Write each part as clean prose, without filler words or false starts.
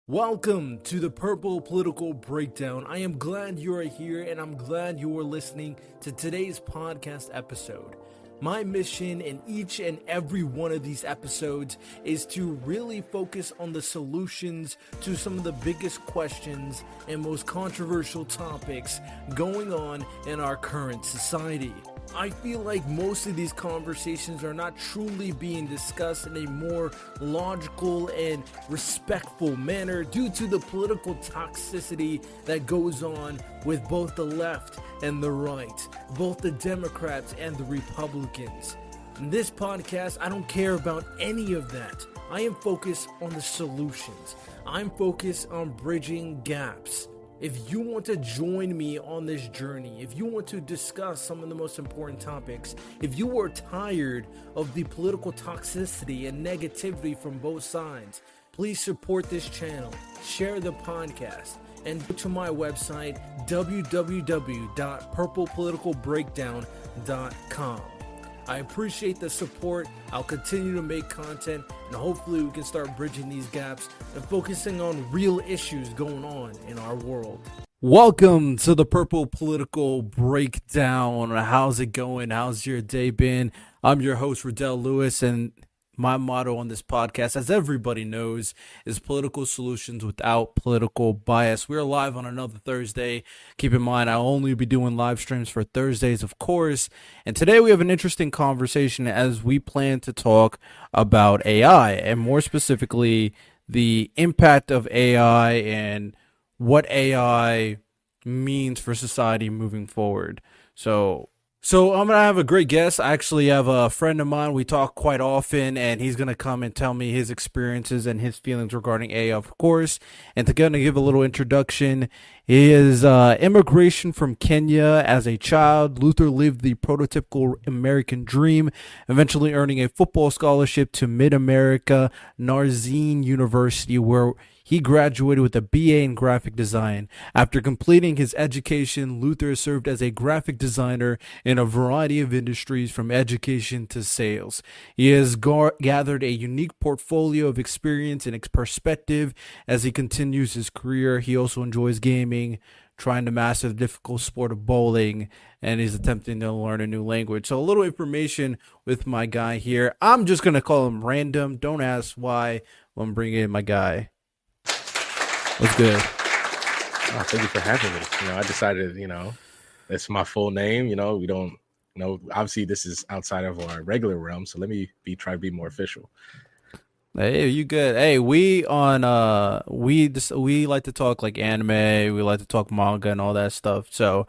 Welcome to the Purple Political Breakdown. I am glad you are here and I'm glad you are listening to today's podcast episode. My mission in each and every one of these episodes is to really focus on the solutions to some of the biggest questions and most controversial topics going on in our current society. I feel like most of these conversations are not truly being discussed in a more logical and respectful manner due to the political toxicity that goes on with both the left and the right, both the Democrats and the Republicans. In this podcast, I don't care about any of that. I am focused on the solutions. I'm focused on bridging gaps. If you want to join me on this journey, if you want to discuss some of the most important topics, if you are tired of the political toxicity and negativity from both sides, please support this channel, share the podcast, and go to my website, www.purplepoliticalbreakdown.com. I appreciate the support. I'll continue to make content, and hopefully we can start bridging these gaps and focusing on real issues going on in our world. Welcome to the Purple Political Breakdown. How's it going? How's your day been? I'm your host, Riddell Lewis, and my motto on this podcast, as everybody knows, is political solutions without political bias. We're live on another Thursday. Keep in mind, I'll only be doing live streams for Thursdays, of course. And today we have an interesting conversation as we plan to talk about AI, and more specifically, the impact of AI and what AI means for society moving forward. So I'm going to have a great guest. I actually have a friend of mine. We talk quite often, and he's going to come and tell me his experiences and his feelings regarding AI, of course. And to kind of give a little introduction, his immigration from Kenya as a child. Luther lived the prototypical American dream, eventually earning a football scholarship to Mid-America Nazarene University, where he graduated with a BA in graphic design. After completing his education, Luther served as a graphic designer in a variety of industries from education to sales. He has gathered a unique portfolio of experience and perspective as he continues his career. He also enjoys gaming, trying to master the difficult sport of bowling, and he's attempting to learn a new language. So a little information with my guy here. I'm just going to call him random. Don't ask why. I'm bringing in my guy. What's good? Oh, thank you for having me. I decided, it's my full name. We don't, obviously this is outside of our regular realm. So let me try to be more official. Hey, you good? Hey, we like to talk like anime. We like to talk manga and all that stuff. So,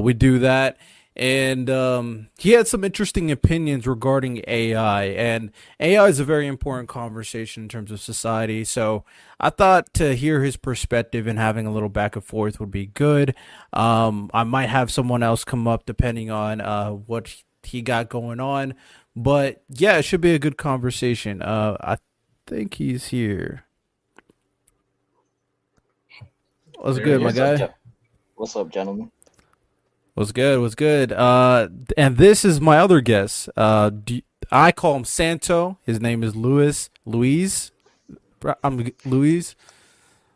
we do that. And he had some interesting opinions regarding AI, and AI is a very important conversation in terms of society. So I thought to hear his perspective and having a little back and forth would be good. I might have someone else come up depending on what he got going on, but yeah, it should be a good conversation. I think he's here. What's good, my guy? What's up, gentlemen? What's good? What's good? And this is my other guest. I call him Santo. His name is Luis. I'm Luis.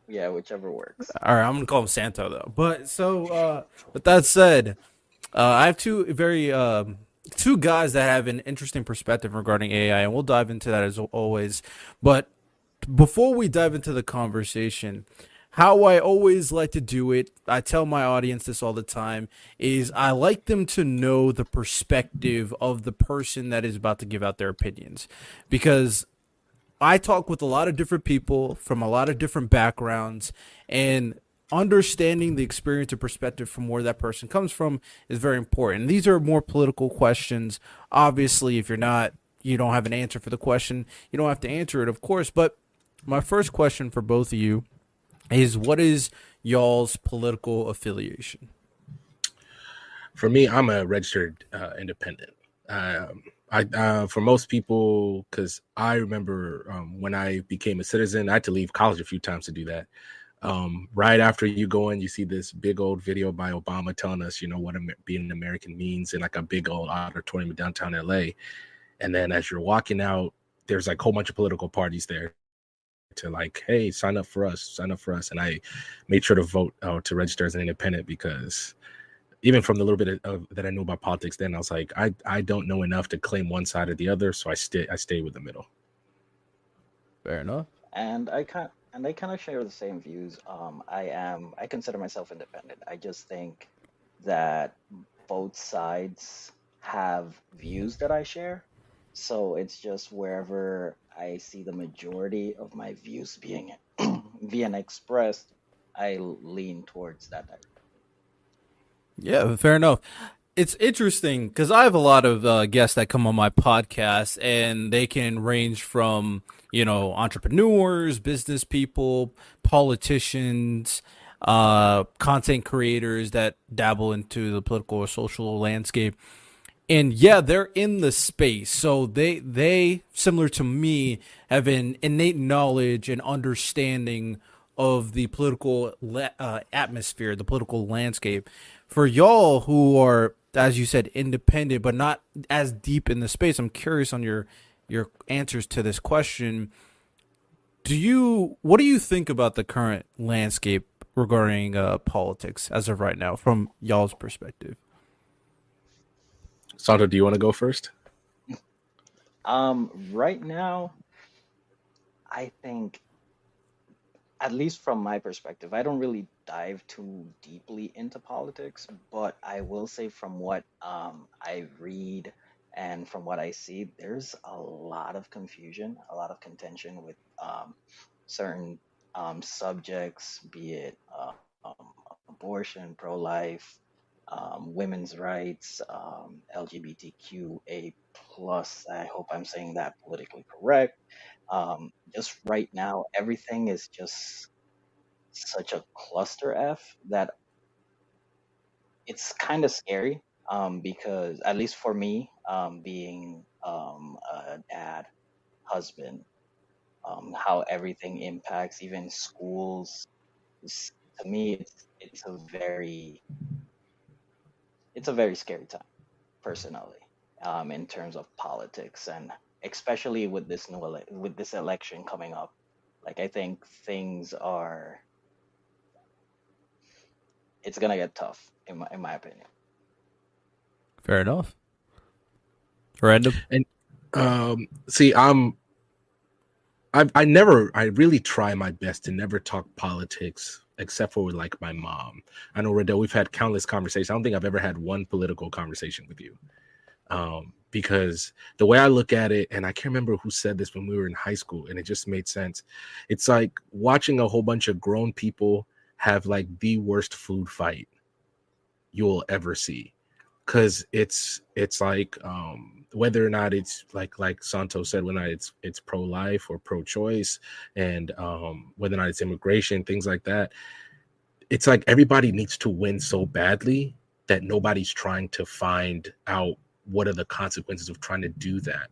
Yeah, whichever works. All right, I'm gonna call him Santo though. But so, with that said, I have two guys that have an interesting perspective regarding AI, and we'll dive into that as always. But before we dive into the conversation, how I always like to do it, I tell my audience this all the time, is I like them to know the perspective of the person that is about to give out their opinions. Because I talk with a lot of different people from a lot of different backgrounds, and understanding the experience or perspective from where that person comes from is very important. These are more political questions. Obviously, if you don't have an answer for the question, you don't have to answer it, of course. But my first question for both of you is, what is y'all's political affiliation? For me, I'm a registered independent. For most people, because I remember when I became a citizen, I had to leave college a few times to do that. Right after you go in, you see this big old video by Obama telling us, what being an American means in like a big old auditorium in downtown LA. And then as you're walking out, there's like a whole bunch of political parties there to like, hey, sign up for us, and I made sure to vote to register as an independent, because even from the little bit of that I knew about politics then, I was like, I don't know enough to claim one side or the other, so I stay with the middle. Fair enough. And I kind of share the same views. I consider myself independent. I just think that both sides have views that I share. So it's just wherever I see the majority of my views being being expressed, I lean towards that direction. Yeah, fair enough. It's interesting because I have a lot of guests that come on my podcast, and they can range from, entrepreneurs, business people, politicians, content creators that dabble into the political or social landscape. And yeah, they're in the space, so they similar to me have an innate knowledge and understanding of the political atmosphere, the political landscape. For y'all who are, as you said, independent but not as deep in the space, I'm curious on your answers to this question. What do you think about the current landscape regarding politics as of right now, from y'all's perspective? Santo, do you want to go first? Right now, I think, at least from my perspective, I don't really dive too deeply into politics, but I will say from what I read and from what I see, there's a lot of confusion, a lot of contention with certain subjects, be it abortion, pro-life, women's rights, LGBTQA plus. I hope I'm saying that politically correct. Just right now, everything is just such a cluster F that it's kind of scary. Because at least for me, being a dad, husband, how everything impacts even schools. is- To me, it's a very scary time personally, in terms of politics, and especially with this with this election coming up. Like I think it's gonna get tough in my opinion. Fair enough. Random. And see, I really try my best to never talk politics except for with like my mom. I know, Riddell, we've had countless conversations. I don't think I've ever had one political conversation with you. Because the way I look at it, and I can't remember who said this when we were in high school, and it just made sense. It's like watching a whole bunch of grown people have like the worst food fight you'll ever see. Because it's like whether or not it's like Santo said, whether or not it's pro-life or pro-choice, and whether or not it's immigration, things like that. It's like everybody needs to win so badly that nobody's trying to find out what are the consequences of trying to do that.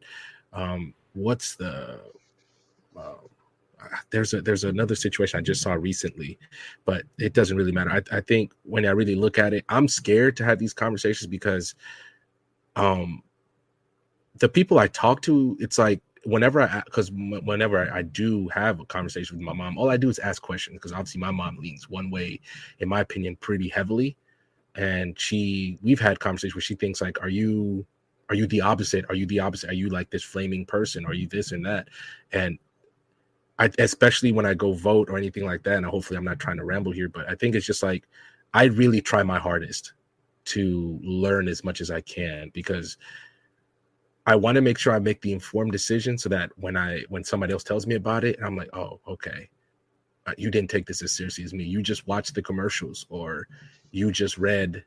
What's the uh, there's another situation I just saw recently, but it doesn't really matter. I think when I really look at it, I'm scared to have these conversations because the people I talk to, it's like whenever I do have a conversation with my mom, all I do is ask questions, because obviously my mom leans one way, in my opinion, pretty heavily. And we've had conversations where she thinks like, are you the opposite? Are you the opposite? Are you like this flaming person? Are you this and that? And especially when I go vote or anything like that, and hopefully I'm not trying to ramble here, but I think it's just like, I really try my hardest to learn as much as I can, because I want to make sure I make the informed decision, so that when somebody else tells me about it, I'm like, oh, okay, you didn't take this as seriously as me. You just watched the commercials, or you just read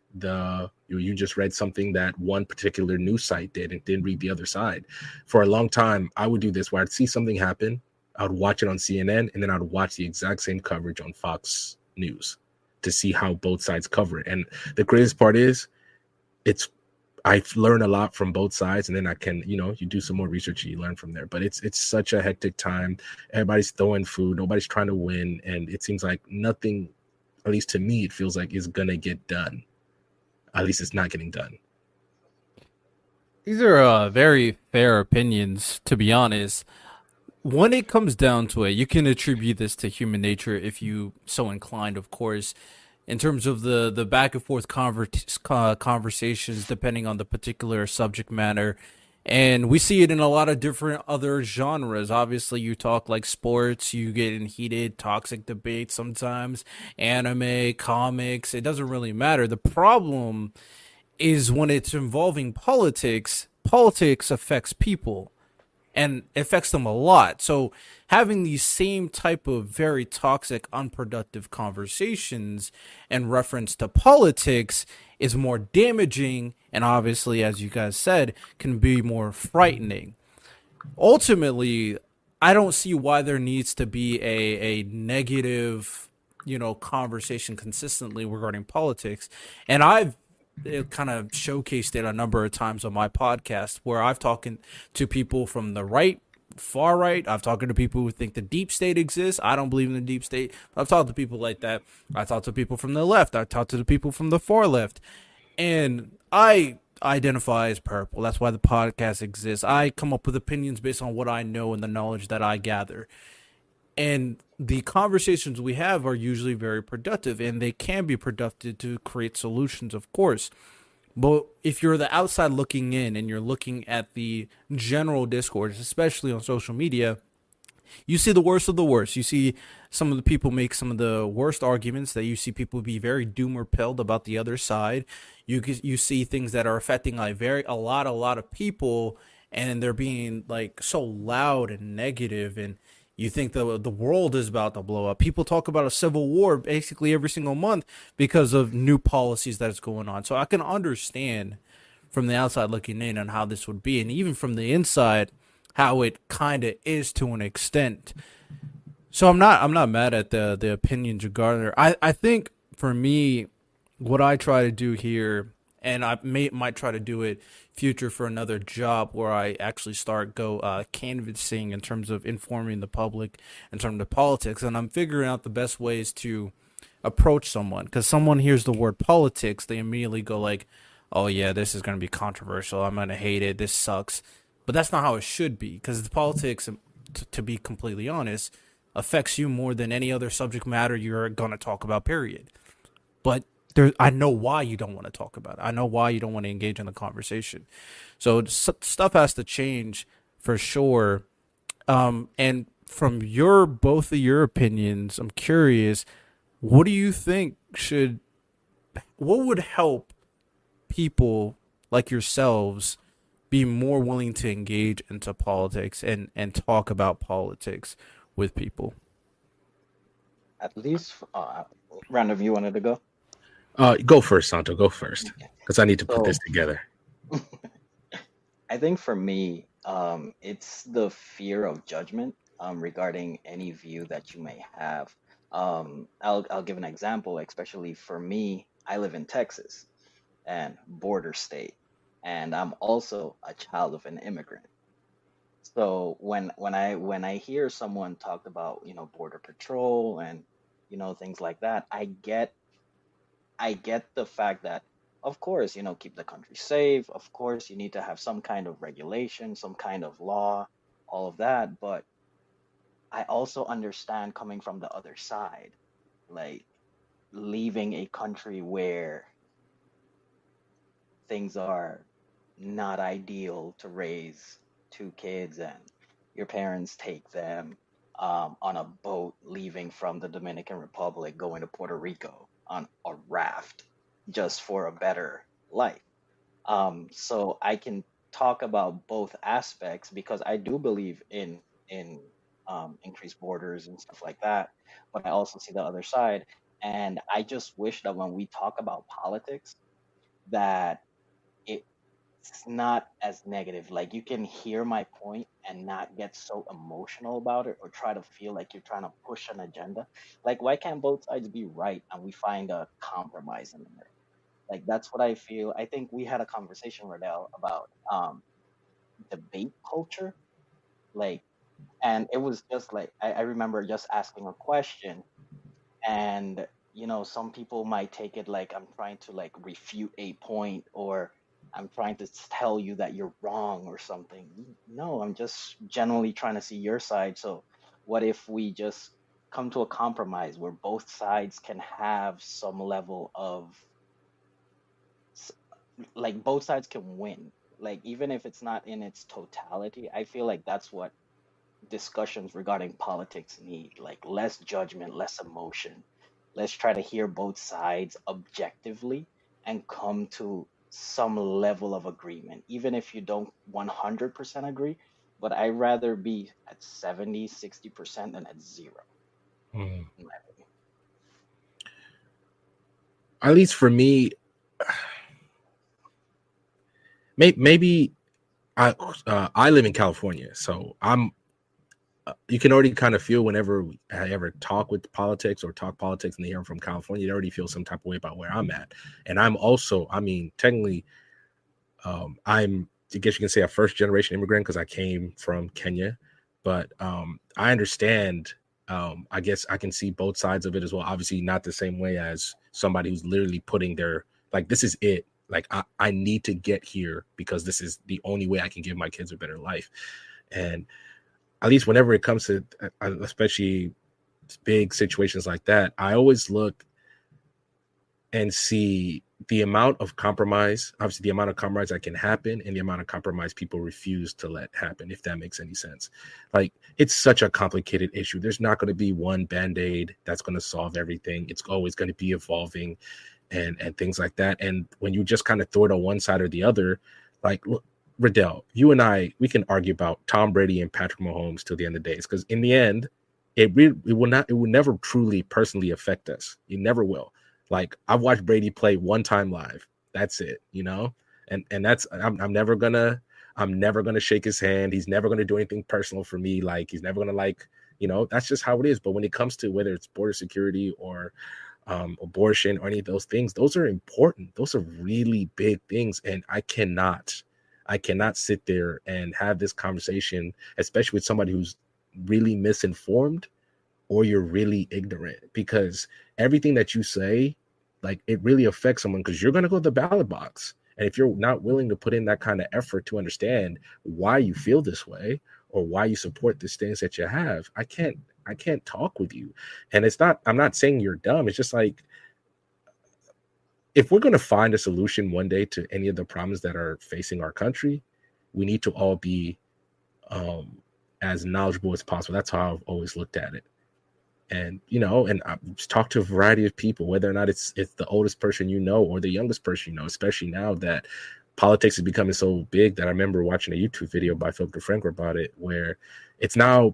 something that one particular news site did and didn't read the other side. For a long time, I would do this where I'd see something happen, I would watch it on CNN, and then I'd watch the exact same coverage on Fox News to see how both sides cover it. And the craziest part is, I've learned a lot from both sides, and then I can, you do some more research and you learn from there. But it's such a hectic time. Everybody's throwing food. Nobody's trying to win. And it seems like nothing, at least to me, it feels like is going to get done. At least it's not getting done. These are very fair opinions, to be honest. when it comes down to it, you can attribute this to human nature if you so inclined, of course, in terms of the back and forth conversations, depending on the particular subject matter. And we see it in a lot of different other genres. Obviously, you talk like sports, you get in heated, toxic debates sometimes, anime, comics, it doesn't really matter. The problem is when it's involving politics, politics affects people and it affects them a lot. So having these same type of very toxic, unproductive conversations in reference to politics is more damaging and obviously, as you guys said, can be more frightening. Ultimately, I don't see why there needs to be a negative, conversation consistently regarding politics. And I've kind of showcased it a number of times on my podcast where I've talking to people from the right, far right. I've talked to people who think the deep state exists. I don't believe in the deep state. I've talked to people like that. I talked to people from the left. I talked to the people from the far left. And I identify as purple. That's why the podcast exists. I come up with opinions based on what I know and the knowledge that I gather. And the conversations we have are usually very productive and they can be productive to create solutions, of course. But if you're the outside looking in and you're looking at the general discourse, especially on social media, you see the worst of the worst. You see some of the people make some of the worst arguments. That you see people be very doomer pilled about the other side. You see things that are affecting like a lot of people, and they're being like so loud and negative, and you think the world is about to blow up. People talk about a civil war basically every single month because of new policies that's going on. So I can understand from the outside looking in on how this would be, and even from the inside how it kind of is to an extent. So I'm not mad at the opinions you garner. I think for me, what I try to do here, and might try to do it future for another job where I actually start go canvassing in terms of informing the public in terms of politics, and I'm figuring out the best ways to approach someone because someone hears the word politics, they immediately go like, "Oh yeah, this is going to be controversial. I'm going to hate it. This sucks." But that's not how it should be because the politics, to be completely honest, affects you more than any other subject matter you're going to talk about, period. But I know why you don't want to talk about it. I know why you don't want to engage in the conversation. So stuff has to change for sure. And from both of your opinions, I'm curious, what do you think what would help people like yourselves be more willing to engage into politics and talk about politics with people? At least, random, you wanted to go? Go first, Santo. Go first, Okay. because I need to put this So together. I think for me, it's the fear of judgment regarding any view that you may have. I'll give an example, especially for me. I live in Texas and border state, and I'm also a child of an immigrant. So when I hear someone talk about border patrol and things like that, I get the fact that, of course, keep the country safe. Of course, you need to have some kind of regulation, some kind of law, all of that. But I also understand coming from the other side, like leaving a country where things are not ideal to raise two kids and your parents take them on a boat leaving from the Dominican Republic going to Puerto Rico on a raft just for a better life. So I can talk about both aspects because I do believe in increased borders and stuff like that, but I also see the other side, and I just wish that when we talk about politics, that it's not as negative. Like you can hear my point and not get so emotional about it or try to feel like you're trying to push an agenda. Like why can't both sides be right and we find a compromise in the middle? Like that's what I feel. I think we had a conversation, Rodell, about debate culture. Like, and it was just like I remember just asking a question, and some people might take it like I'm trying to like refute a point, or I'm trying to tell you that you're wrong or something. No, I'm just generally trying to see your side. So what if we just come to a compromise where both sides can have some level of s- like both sides can win. Like even if it's not in its totality, I feel like that's what discussions regarding politics need. Like less judgment, less emotion. Let's try to hear both sides objectively and come to some level of agreement, even if you don't 100% agree. But I'd rather be at 70, 60% than at zero, Mm. in my opinion. At least for me, maybe I live in California, so I'm you can already kind of feel whenever I ever talk with politics or talk politics and they hear I'm from California, you already feel some type of way about where I'm at. And I'm also, I mean, technically, I'm, I guess you can say, a first generation immigrant because I came from Kenya, but I understand. I guess I can see both sides of it as well. Obviously, not the same way as somebody who's literally putting their, like, this is it. Like, I need to get here because this is the only way I can give my kids a better life. And at least whenever it comes to, especially big situations like that, I always look and see the amount of compromise, obviously the amount of compromise that can happen and the amount of compromise people refuse to let happen, if that makes any sense. Like, it's such a complicated issue. There's not going to be one band-aid that's going to solve everything. It's always going to be evolving and things like that. And when you just kind of throw it on one side or the other, like, look, Riddell, you and I, we can argue about Tom Brady and Patrick Mahomes till the end of the days, because in the end, it will never truly personally affect us. It never will. Like, I've watched Brady play one time live. That's it, you know? And that's I'm never gonna shake his hand. He's never gonna do anything personal for me. Like, he's never gonna, like, that's just how it is. But when it comes to whether it's border security or abortion or any of those things, those are important. Those are really big things. And I cannot sit there and have this conversation, especially with somebody who's really misinformed or you're really ignorant, because everything that you say, like, it really affects someone, because you're going to go to the ballot box. And if you're not willing to put in that kind of effort to understand why you feel this way or why you support the stance that you have, I can't talk with you. And I'm not saying you're dumb. It's just like, if we're going to find a solution one day to any of the problems that are facing our country, we need to all be um, as knowledgeable as possible. That's how I've always looked at it. And and I've talked to a variety of people, whether or not it's the oldest person or the youngest person, especially now that politics is becoming so big. That I remember watching a YouTube video by Philip DeFranco about it, where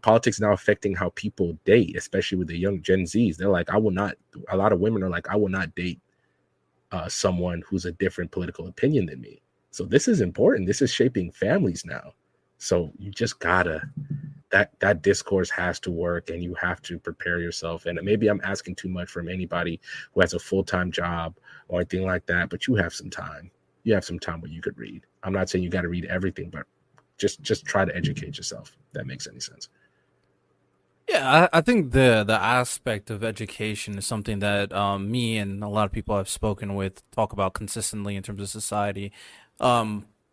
politics now affecting how people date, especially with the young Gen Zs. They're like, a lot of women are like, I will not date someone who's a different political opinion than me. So this is important. This is shaping families now. So you just gotta, that discourse has to work, and you have to prepare yourself. And maybe I'm asking too much from anybody who has a full-time job or anything like that, but you have some time. You have some time where you could read. I'm not saying you got to read everything, but just try to educate yourself, if that makes any sense. Yeah, I think the aspect of education is something that me and a lot of people I've spoken with talk about consistently in terms of society.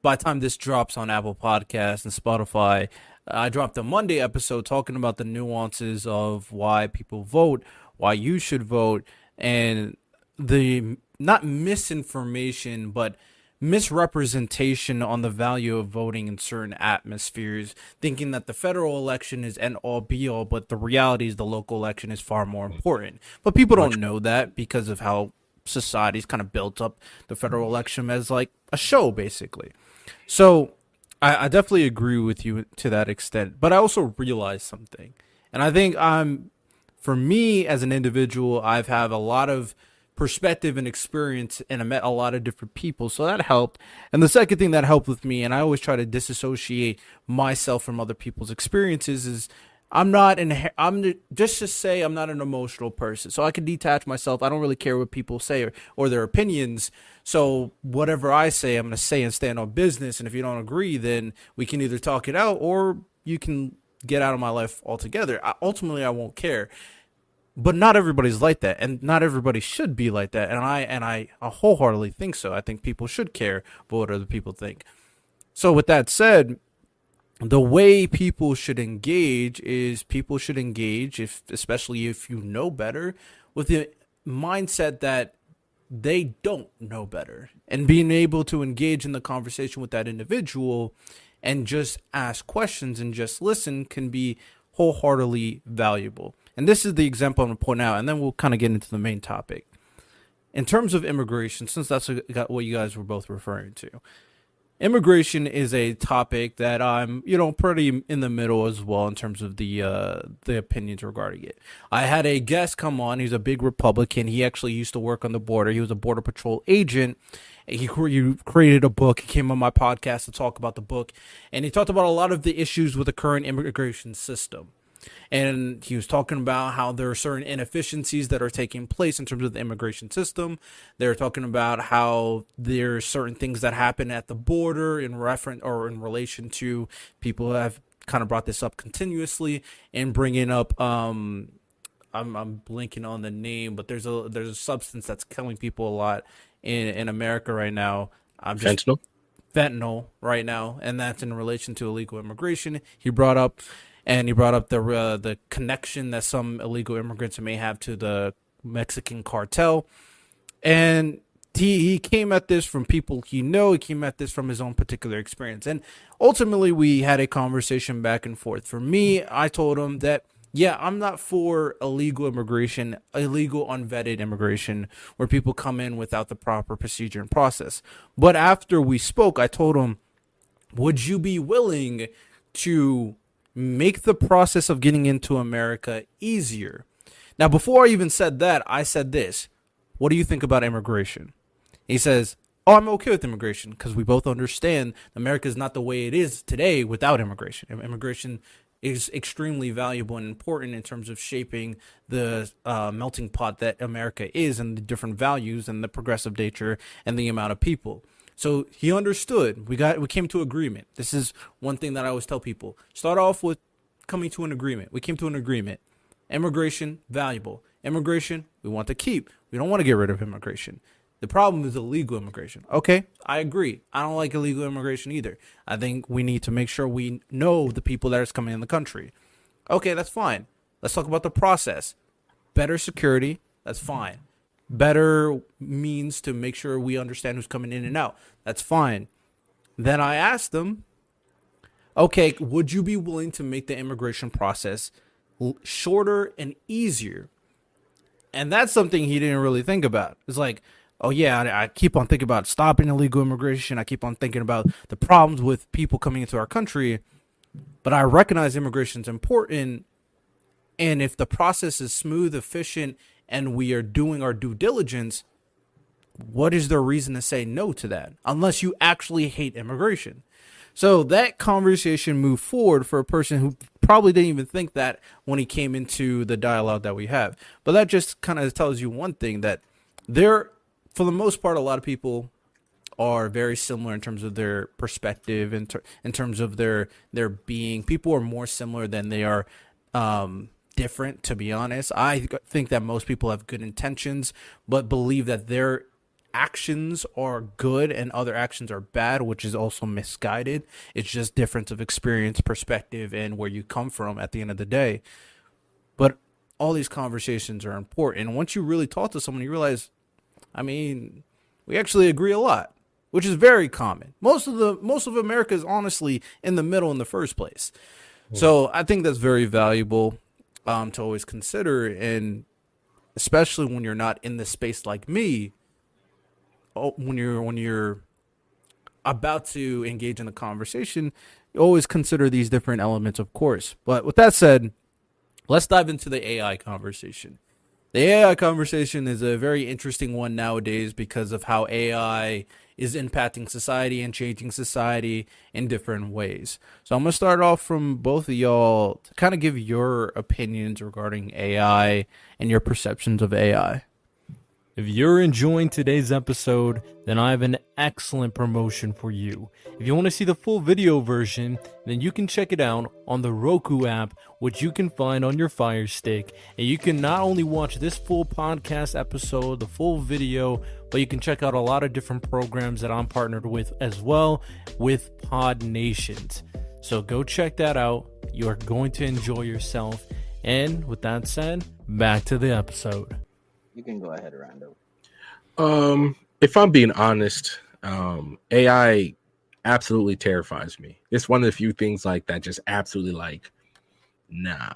By the time this drops on Apple Podcasts and Spotify, I dropped a Monday episode talking about the nuances of why people vote, why you should vote, and the not misinformation, but misrepresentation on the value of voting in certain atmospheres, thinking that the federal election is end all be all, but the reality is the local election is far more important. But people Much don't know that because of how society's kind of built up the federal election as like a show, basically. So I definitely agree with you to that extent, but I also realize something. And I think for me as an individual, I've had a lot of perspective and experience, and I met a lot of different people, so that helped. And the second thing that helped with me, and I always try to disassociate myself from other people's experiences, is I'm just to say I'm not an emotional person, so I can detach myself. I don't really care what people say or their opinions. So whatever I say, I'm going to say and stand on business. And if you don't agree, then we can either talk it out or you can get out of my life altogether. Ultimately, I won't care. But not everybody's like that, and not everybody should be like that. And I wholeheartedly think so. I think people should care about what other people think. So with that said, the way people should engage is people should engage, if especially if you know better, with the mindset that they don't know better, and being able to engage in the conversation with that individual and just ask questions and just listen can be wholeheartedly valuable. And this is the example I'm going to point out, and then we'll kind of get into the main topic. In terms of immigration, since that's what you guys were both referring to, immigration is a topic that I'm, pretty in the middle as well in terms of the opinions regarding it. I had a guest come on. He's a big Republican. He actually used to work on the border. He was a border patrol agent. He created a book. He came on my podcast to talk about the book, and he talked about a lot of the issues with the current immigration system. And he was talking about how there are certain inefficiencies that are taking place in terms of the immigration system. They're talking about how there's certain things that happen at the border in reference or in relation to people who have kind of brought this up continuously and bringing up I'm blanking on the name, but there's a substance that's killing people a lot in America right now. Fentanyl right now, and that's in relation to illegal immigration. He brought up the connection that some illegal immigrants may have to the Mexican cartel. And he came at this from people he came at this from his own particular experience. And ultimately, we had a conversation back and forth. For me, I told him that, yeah, I'm not for illegal immigration, illegal unvetted immigration, where people come in without the proper procedure and process. But after we spoke, I told him, would you be willing to make the process of getting into America easier? Now, before I even said that, I said this: what do you think about immigration? He says, oh, I'm okay with immigration, because we both understand America is not the way it is today without immigration. Immigration is extremely valuable and important in terms of shaping the melting pot that America is, and the different values and the progressive nature and the amount of people. So he understood. We came to agreement. This is one thing that I always tell people. Start off with coming to an agreement. We came to an agreement. Immigration, valuable. Immigration, we want to keep. We don't want to get rid of immigration. The problem is illegal immigration. Okay, I agree. I don't like illegal immigration either. I think we need to make sure we know the people that are coming in the country. Okay, that's fine. Let's talk about the process. Better security, that's fine. Better means to make sure we understand who's coming in and out. That's fine. Then I asked them, okay, would you be willing to make the immigration process shorter and easier? And that's something he didn't really think about. It's like, oh yeah, I keep on thinking about stopping illegal immigration. I keep on thinking about the problems with people coming into our country, but I recognize immigration is important. And if the process is smooth, efficient, and we are doing our due diligence, what is the reason to say no to that? Unless you actually hate immigration. So that conversation moved forward for a person who probably didn't even think that when he came into the dialogue that we have. But that just kind of tells you one thing, that for the most part, a lot of people are very similar in terms of their perspective, in terms of their being. People are more similar than they are different, to be honest. I think that most people have good intentions, but believe that their actions are good and other actions are bad, which is also misguided. It's just difference of experience, perspective, and where you come from at the end of the day. But all these conversations are important. And once you really talk to someone, you realize, we actually agree a lot, which is very common. Most of America is honestly in the middle in the first place. So I think that's very valuable to always consider, and especially when you're not in the space like me. When you're about to engage in a conversation, you always consider these different elements, of course. But with that said, let's dive into the AI conversation. The AI conversation is a very interesting one nowadays because of how AI is impacting society and changing society in different ways. So I'm going to start off from both of y'all to kind of give your opinions regarding AI and your perceptions of AI. If you're enjoying today's episode, then I have an excellent promotion for you. If you want to see the full video version, then you can check it out on the Roku app, which you can find on your Fire Stick. And you can not only watch this full podcast episode, the full video, but you can check out a lot of different programs that I'm partnered with as well with Pod Nations. So go check that out. You are going to enjoy yourself. And with that said, back to the episode. You can go ahead, Rando. If I'm being honest, AI absolutely terrifies me. It's one of the few things like that just absolutely like, nah.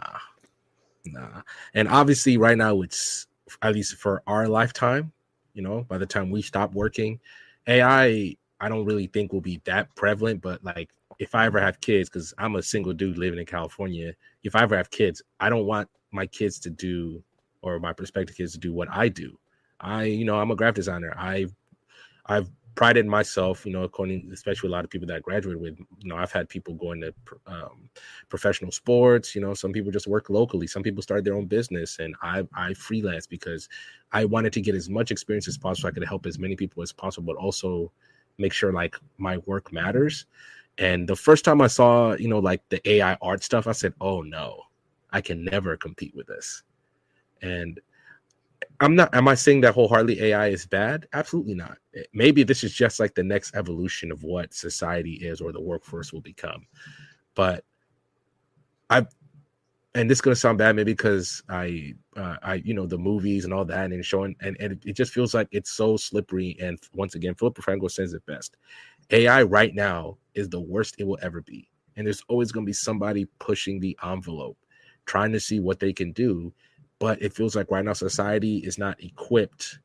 And obviously right now it's, at least for our lifetime, you know, by the time we stop working, AI, I don't really think will be that prevalent, but like if I ever have kids, because I'm a single dude living in California, if I ever have kids, I don't want my kids to do, or my prospective kids to do what I do. I'm a graphic designer. I've prided myself, especially a lot of people that I graduated with. I've had people go into professional sports. Some people just work locally. Some people started their own business, and I freelance because I wanted to get as much experience as possible. So I could help as many people as possible, but also make sure like my work matters. And the first time I saw, like the AI art stuff, I said, oh no, I can never compete with this. And am I saying that wholeheartedly AI is bad? Absolutely not. Maybe this is just like the next evolution of what society is or the workforce will become. But and this is going to sound bad maybe because I the movies and all that and showing, and it just feels like it's so slippery. And once again, Philip Franco says it best. AI right now is the worst it will ever be. And there's always going to be somebody pushing the envelope, trying to see what they can do. But it feels like right now society is not equipped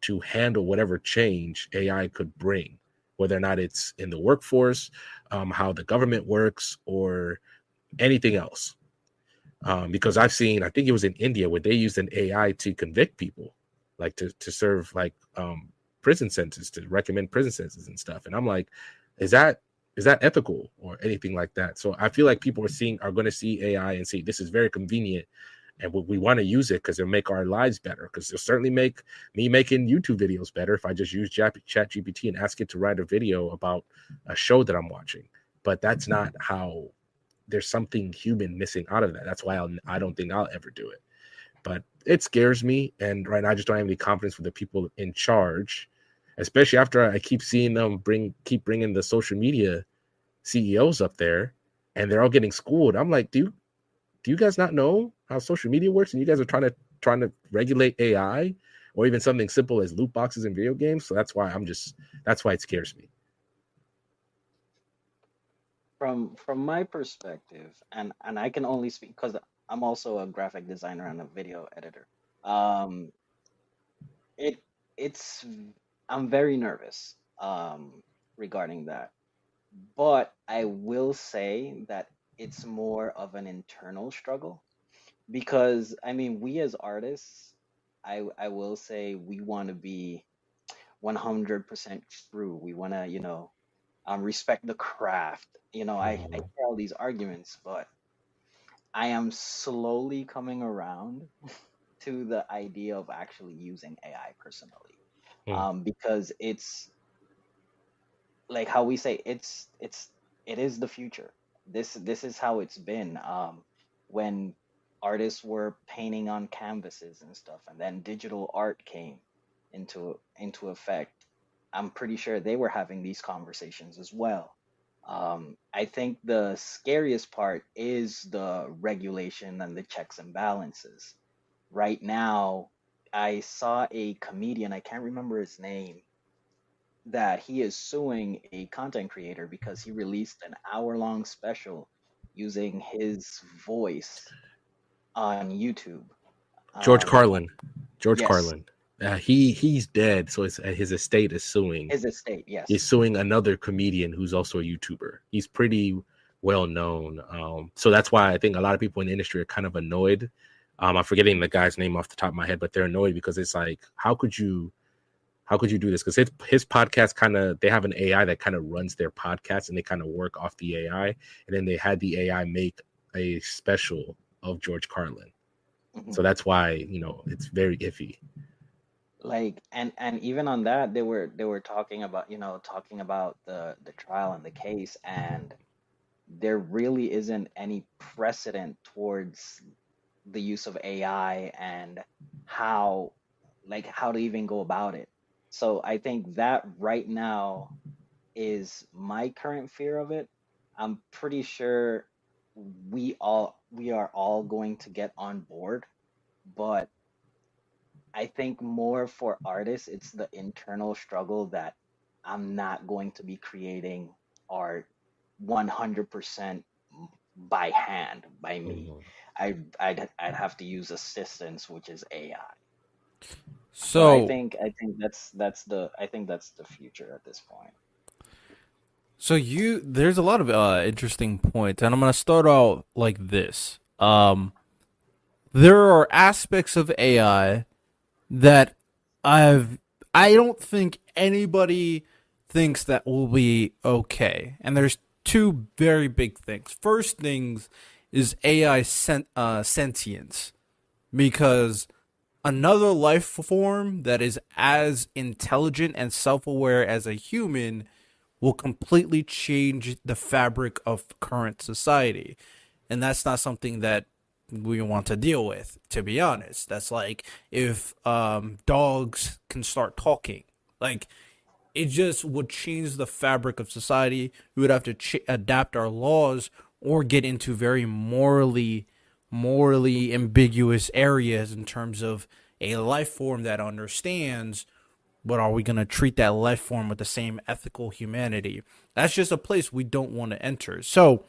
to handle whatever change AI could bring, whether or not it's in the workforce, how the government works, or anything else. Because I've seen, I think it was in India where they used an AI to convict people, like to serve like prison sentences, to recommend prison sentences and stuff. And I'm like, is that ethical or anything like that? So I feel like people are going to see AI and see this is very convenient. And we want to use it because it'll make our lives better, because it'll certainly make me making YouTube videos better if I just use ChatGPT and ask it to write a video about a show that I'm watching. But that's not how. There's something human missing out of that. That's why I don't think I'll ever do it. But it scares me. And right now I just don't have any confidence with the people in charge, especially after I keep seeing them keep bringing the social media CEOs up there and they're all getting schooled. I'm like, do you guys not know how social media works? And you guys are trying to regulate AI or even something simple as loot boxes in video games. So that's why it scares me. From my perspective, and I can only speak because I'm also a graphic designer and a video editor. Um, it's I'm very nervous regarding that, but I will say that it's more of an internal struggle because I mean we as artists, I will say we want to be 100% true. We want to respect the craft. I hear all these arguments, but I am slowly coming around to the idea of actually using AI personally, because it's like how we say it is the future. This is how it's been. When artists were painting on canvases and stuff, and then digital art came into effect. I'm pretty sure they were having these conversations as well. I think the scariest part is the regulation and the checks and balances. Right now, I saw a comedian, I can't remember his name, that he is suing a content creator because he released an hour-long special using his voice on YouTube. George Um, Carlin. yes, He's dead, so his estate is suing. his estate, He's yes. suing another comedian who's also a YouTuber. He's pretty well known. So that's why I think a lot of people in the industry are kind of annoyed. I'm forgetting the guy's name off the top of my head, but they're annoyed because it's like, how could you do this? Because his podcast they have an AI that kind of runs their podcast and they kind of work off the AI. And then they had the AI make a special of George Carlin. Mhm. So that's why, it's very iffy. Like, and even on that, they were talking about, talking about the trial and the case, and there really isn't any precedent towards the use of AI and how, like, how to even go about it. So I think that right now is my current fear of it. I'm pretty sure we are all going to get on board, but I think more for artists, it's the internal struggle that I'm not going to be creating art 100% by hand by me. Mhm. I'd have to use assistance, which is AI. But So, I think that's the future at this point. there's a lot of interesting points, and I'm gonna start out like this. There are aspects of AI that I've I don't think anybody thinks that will be okay. And there's two very big things. First things is AI sentience, because another life form that is as intelligent and self-aware as a human will completely change the fabric of current society. And that's not something that we want to deal with, to be honest. That's like if dogs can start talking. Like, it just would change the fabric of society. We would have to adapt our laws or get into very morally ambiguous areas in terms of a life form that understands, but are we going to treat that life form with the same ethical humanity? That's just a place we don't want to enter. So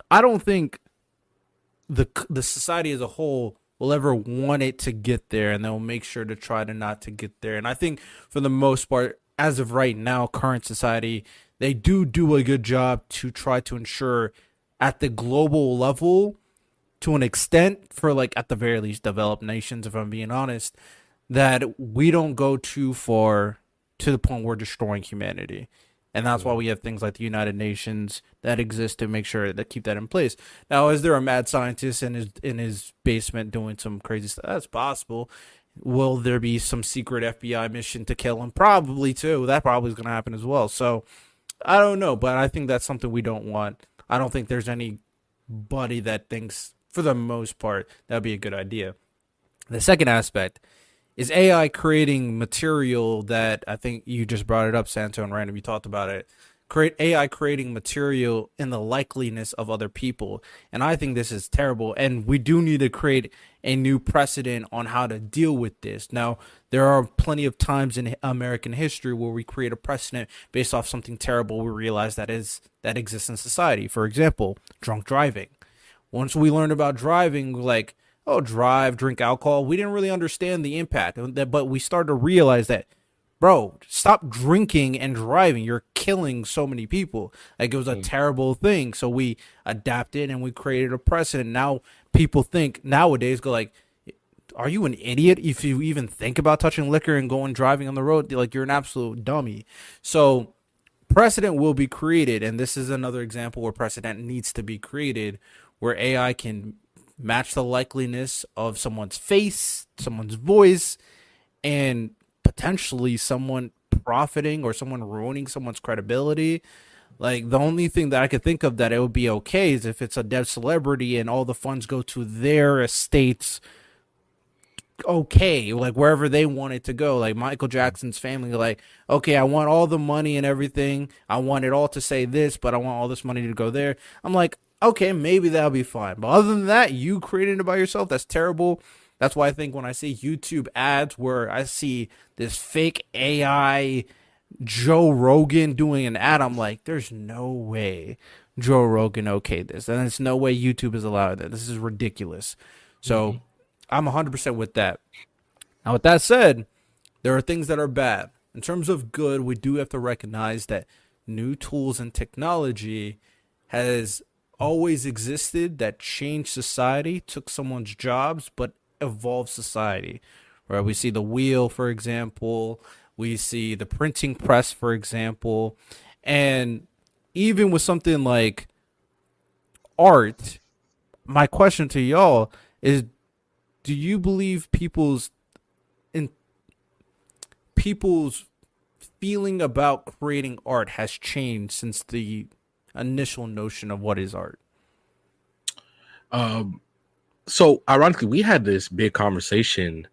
I don't think the society as a whole will ever want it to get there, and they'll make sure to try to not to get there. And I think for the most part, as of right now, current society, they do a good job to try to ensure at the global level, to an extent, for like at the very least developed nations, if I'm being honest, that we don't go too far to the point where we're destroying humanity. And that's why Mhm. we have things like the United Nations that exist to make sure that keep that in place. Now, is there a mad scientist in his basement doing some crazy stuff? That's possible. Will there be some secret FBI mission to kill him? Probably too. That probably is going to happen as well. So I don't know, but I think that's something we don't want. I don't think there's anybody that thinks, for the most part, that'd be a good idea. The second aspect is AI creating material that I think you just brought it up, Santo and Random. You talked about it. Create AI creating material in the likeliness of other people, and I think this is terrible. And we do need to create a new precedent on how to deal with this. Now, there are plenty of times in American history where we create a precedent based off something terrible we realize that exists in society. For example, drunk driving. Once we learned about driving, like, oh, drive, drink alcohol, we didn't really understand the impact. But we started to realize that, bro, stop drinking and driving. You're killing so many people. Like, it was a Mhm. terrible thing. So we adapted and we created a precedent. Now people think nowadays, go like, are you an idiot if you even think about touching liquor and going driving on the road? Like, you're an absolute dummy. So precedent will be created, and this is another example where precedent needs to be created, where AI can match the likeliness of someone's face, someone's voice, and potentially someone profiting or someone ruining someone's credibility. Like, the only thing that I could think of that it would be okay is if it's a dead celebrity and all the funds go to their estates, okay, like wherever they want it to go. Like Michael Jackson's family, like, okay, I want all the money and everything. I want it all to say this, but I want all this money to go there. I'm like, okay, maybe that'll be fine. But other than that, you created it by yourself. That's terrible. That's why I think when I see YouTube ads where I see this fake AI Joe Rogan doing an ad, I'm like, there's no way Joe Rogan okayed this. And there's no way YouTube is allowed that. This is ridiculous. So Mhm. I'm 100% with that. Now, with that said, there are things that are bad. In terms of good, we do have to recognize that new tools and technology has always existed that changed society, took someone's jobs, but evolved society. Right? We see the wheel, for example. We see the printing press, for example. And even with something like art, my question to y'all is, do you believe people's in people's feeling about creating art has changed since the initial notion of what is art? So ironically, we had this big conversation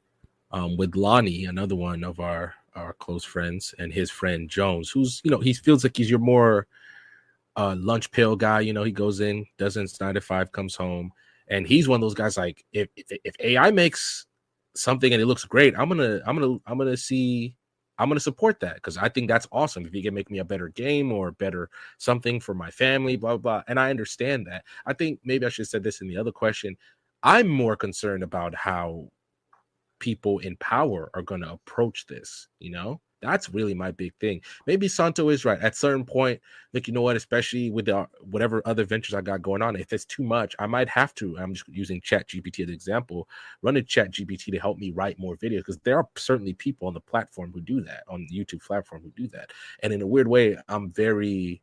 with Lonnie, another one of our close friends, and his friend Jones, who's, he feels like he's your more lunch pail guy. He goes in, does his 9 to 5, comes home, and he's one of those guys like, if AI makes something and it looks great, I'm gonna support that, because I think that's awesome. If you can make me a better game or better something for my family, blah blah. And I understand that. I think maybe I should have said this in the other question. I'm more concerned about how people in power are going to approach this. That's really my big thing. Maybe Santo is right at a certain point. Like, you know what, especially with the whatever other ventures I got going on, if it's too much, I might have to, I'm just using Chat GPT as an example, run a Chat GPT to help me write more videos, because there are certainly people on the platform who do that, on the YouTube platform who do that. And in a weird way, I'm very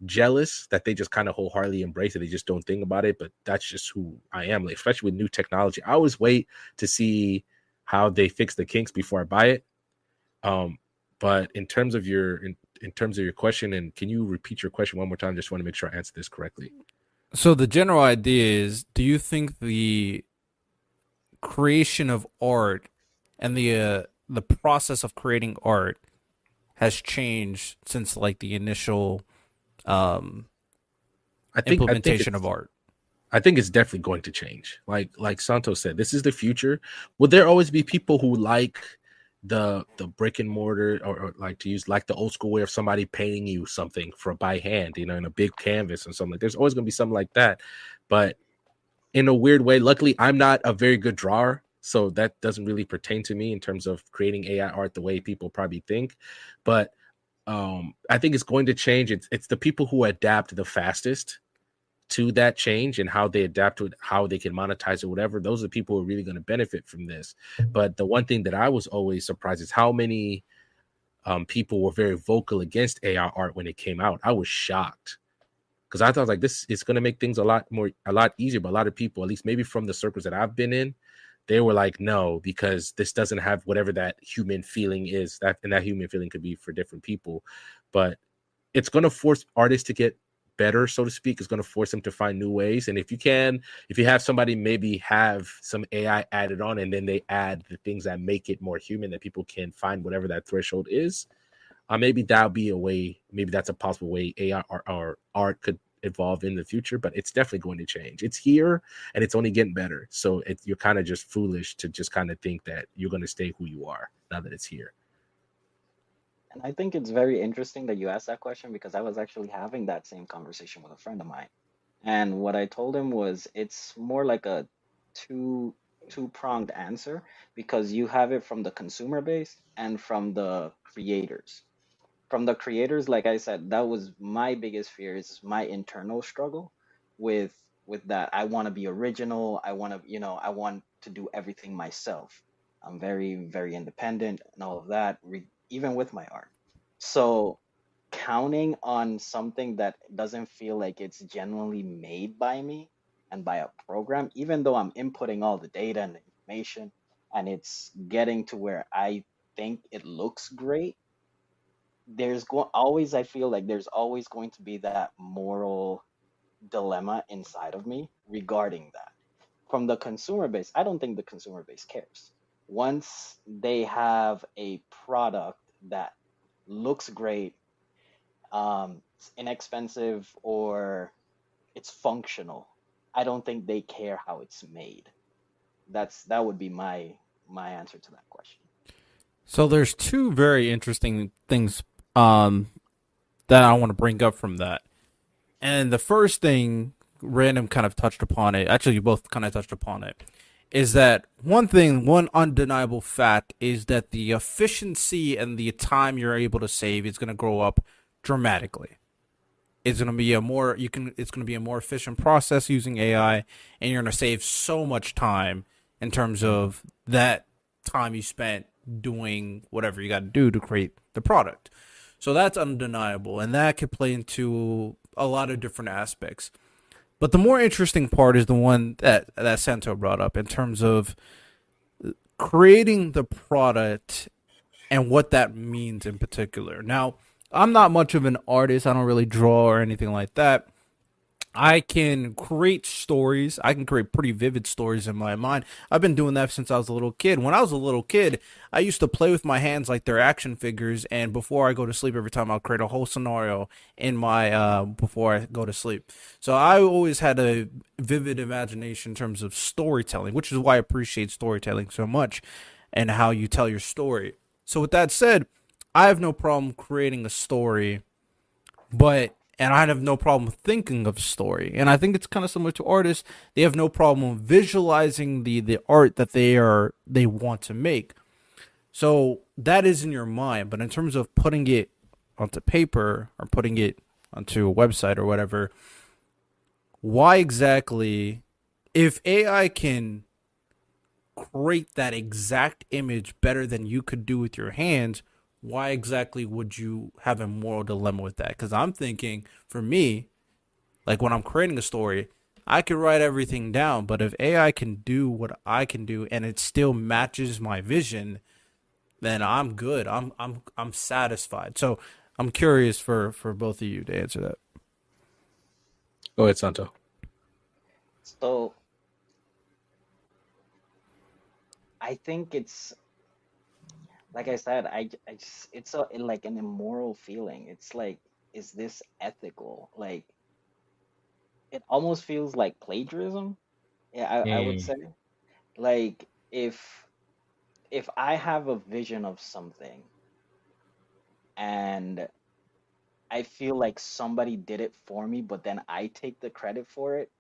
jealous that they just kind of wholeheartedly embrace it. They just don't think about it, but that's just who I am. Like, especially with new technology, I always wait to see how they fix the kinks before I buy it. But in terms of your question, and can you repeat your question one more time? Just want to make sure I answer this correctly. So the general idea is, do you think the creation of art and the process of creating art has changed since like the initial implementation of art? I think it's definitely going to change. Like Santos said, this is the future. Will there always be people who like the brick and mortar, or like to use like the old school way of somebody painting you something for by hand, in a big canvas or something? Like, there's always going to be something like that. But in a weird way, luckily, I'm not a very good drawer, so that doesn't really pertain to me in terms of creating AI art the way people probably think. But I think it's going to change. It's the people who adapt the fastest to that change, and how they adapt to it, how they can monetize it, whatever. Those are the people who are really going to benefit from this. But the one thing that I was always surprised is how many people were very vocal against AI art when it came out. I was shocked, because I thought, like, this is going to make things a lot easier. But a lot of people, at least maybe from the circles that I've been in, they were like, no, because this doesn't have whatever that human feeling is. And that human feeling could be for different people. But it's going to force artists to get better, so to speak. Is going to force them to find new ways. And if you have somebody maybe have some AI added on, and then they add the things that make it more human, that people can find whatever that threshold is, maybe that'll be a way. Maybe that's a possible way AI or art could evolve in the future. But it's definitely going to change. It's here, and it's only getting better. So you're kind of just foolish to just kind of think that you're going to stay who you are now that it's here. And I think it's very interesting that you asked that question, because I was actually having that same conversation with a friend of mine. And what I told him was, it's more like a two-pronged answer, because you have it from the consumer base and from the creators. From the creators, like I said, that was my biggest fear, is my internal struggle with that. I want to be original. I want to, I want to do everything myself. I'm very, very independent and all of that, even with my art. So counting on something that doesn't feel like it's genuinely made by me and by a program, even though I'm inputting all the data and the information, and it's getting to where I think it looks great, I feel like there's always going to be that moral dilemma inside of me regarding that. From the consumer base, I don't think the consumer base cares. Once they have a product that looks great, it's inexpensive, or it's functional, I don't think they care how it's made. That would be my answer to that question. So there's two very interesting things that I want to bring up from that. And the first thing, Random kind of touched upon it. Actually, you both kind of touched upon it. Is that one undeniable fact is that the efficiency and the time you're able to save is going to grow up dramatically. It's going to be it's going to be a more efficient process using AI, and you're going to save so much time in terms of that time you spent doing whatever you got to do to create the product. So that's undeniable, and that could play into a lot of different aspects. But the more interesting part is the one that Santo brought up in terms of creating the product and what that means in particular. Now, I'm not much of an artist. I don't really draw or anything like that. I can create stories. I can create pretty vivid stories in my mind. I've been doing that since I was a little kid. When I was a little kid, I used to play with my hands like they're action figures, and before I go to sleep, every time I'll create a whole scenario in my before I go to sleep. So I always had a vivid imagination in terms of storytelling, which is why I appreciate storytelling so much and how you tell your story. So with that said, I have no problem creating a story, but and I have no problem thinking of story. And I think it's kind of similar to artists. They have no problem visualizing the art that they want to make. So that is in your mind. But in terms of putting it onto paper or putting it onto a website or whatever, why exactly, if AI can create that exact image better than you could do with your hands, why exactly would you have a moral dilemma with that? Because I'm thinking, for me, like when I'm creating a story, I can write everything down, but if AI can do what I can do and it still matches my vision, then I'm good. I'm satisfied. So I'm curious for both of you to answer that. Go ahead, Santo. So I think it's like I said, I just it's a like an immoral feeling. It's like, is this ethical? Like it almost feels like plagiarism. Yeah, I would Mm. say. Like if I have a vision of something and I feel like somebody did it for me, but then I take the credit for it,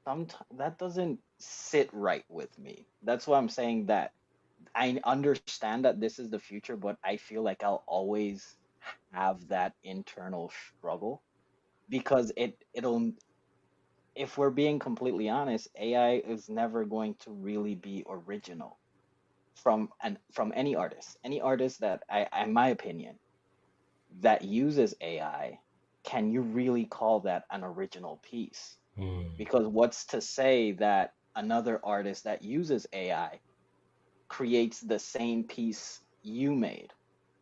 sometimes that doesn't sit right with me. That's why I'm saying that I understand that this is the future, but I feel like I'll always have that internal struggle because it'll, if we're being completely honest, AI is never going to really be original from any artist that in my opinion, that uses AI, can you really call that an original piece? Mm. Because what's to say that another artist that uses AI creates the same piece you made?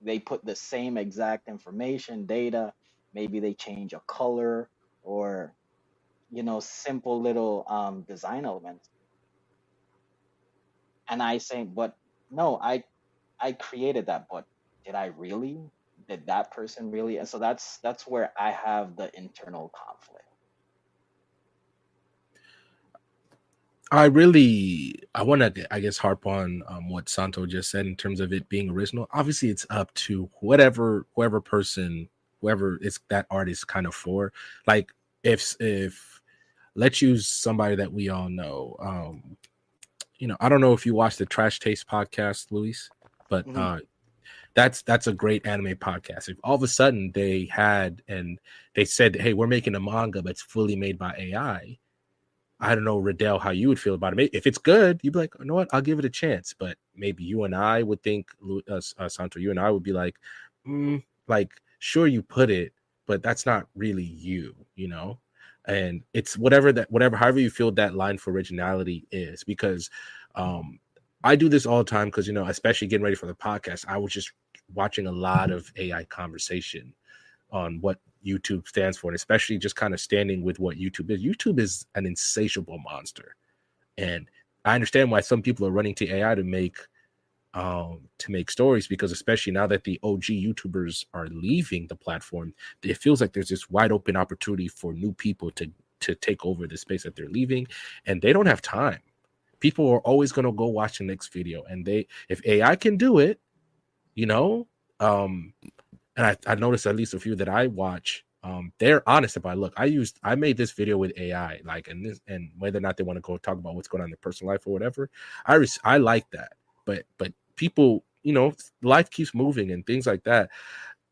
They put the same exact information, data, maybe they change a color or simple little design elements. And I say, but no, I created that, but did I really? Did that person really? And so that's where I have the internal conflict. I want to, I guess, harp on what Santo just said in terms of it being original. Obviously, it's up to whoever person, whoever it's that artist kind of for. Like, if let's use somebody that we all know. I don't know if you watch the Trash Taste podcast, Luis, but Hmm. that's a great anime podcast. If all of a sudden they said, hey, we're making a manga that's fully made by AI, I don't know, Riddell, how you would feel about it. If it's good, you'd be like, you know what, I'll give it a chance. But maybe you and I would think, Santo, you and I would be like, like, sure, you put it, but that's not really you. And it's whatever, however you feel that line for originality is, because I do this all the time because, especially getting ready for the podcast, I was just watching a lot of AI conversation on what YouTube stands for, and especially just kind of standing with what YouTube is. YouTube is an insatiable monster, and I understand why some people are running to AI to make stories, because especially now that the OG YouTubers are leaving the platform, it feels like there's this wide open opportunity for new people to take over the space that they're leaving, and they don't have time. People are always going to go watch the next video, and if AI can do it, you know, um, and I noticed at least a few that I watch, they're honest about, look, I made this video with AI, like, and whether or not they want to go talk about what's going on in their personal life or whatever, I like that. But people, life keeps moving and things like that.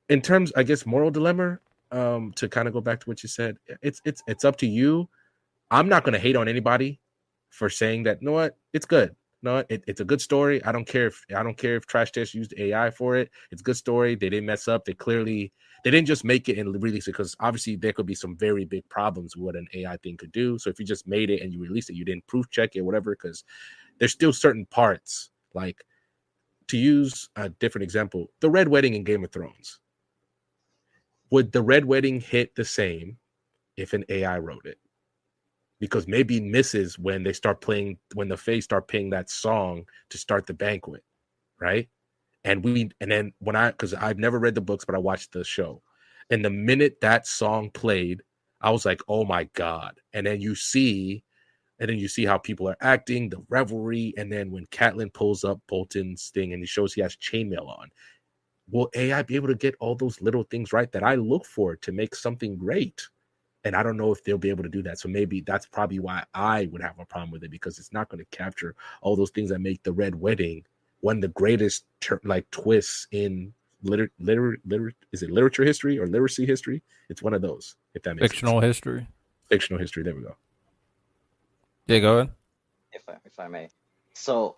In terms, I guess, moral dilemma, to kind of go back to what you said, it's up to you. I'm not going to hate on anybody for saying that, you know what, it's good. No, it's a good story. I don't care if Trash Test used AI for it. It's a good story. They didn't mess up. They didn't just make it and release it, because obviously there could be some very big problems with what an AI thing could do. So if you just made it and you released it, you didn't proof check it, whatever, because there's still certain parts, like, to use a different example, the Red Wedding in Game of Thrones. Would the Red Wedding hit the same if an AI wrote it? Because maybe it misses when they start playing, when the Fae start playing that song to start the banquet, right? And then because I've never read the books, but I watched the show. And the minute that song played, I was like, oh my God. And then you see how people are acting, the revelry. And then when Catelyn pulls up Bolton's thing and he shows he has chainmail on, will AI be able to get all those little things right that I look for to make something great? And I don't know if they'll be able to do that. So maybe that's probably why I would have a problem with it, because it's not going to capture all those things that make the Red Wedding one of the greatest twists in is it literature history or literacy history? It's one of those, if that makes fictional sense. history. Fictional history. There we go. Yeah, go ahead. If I may. So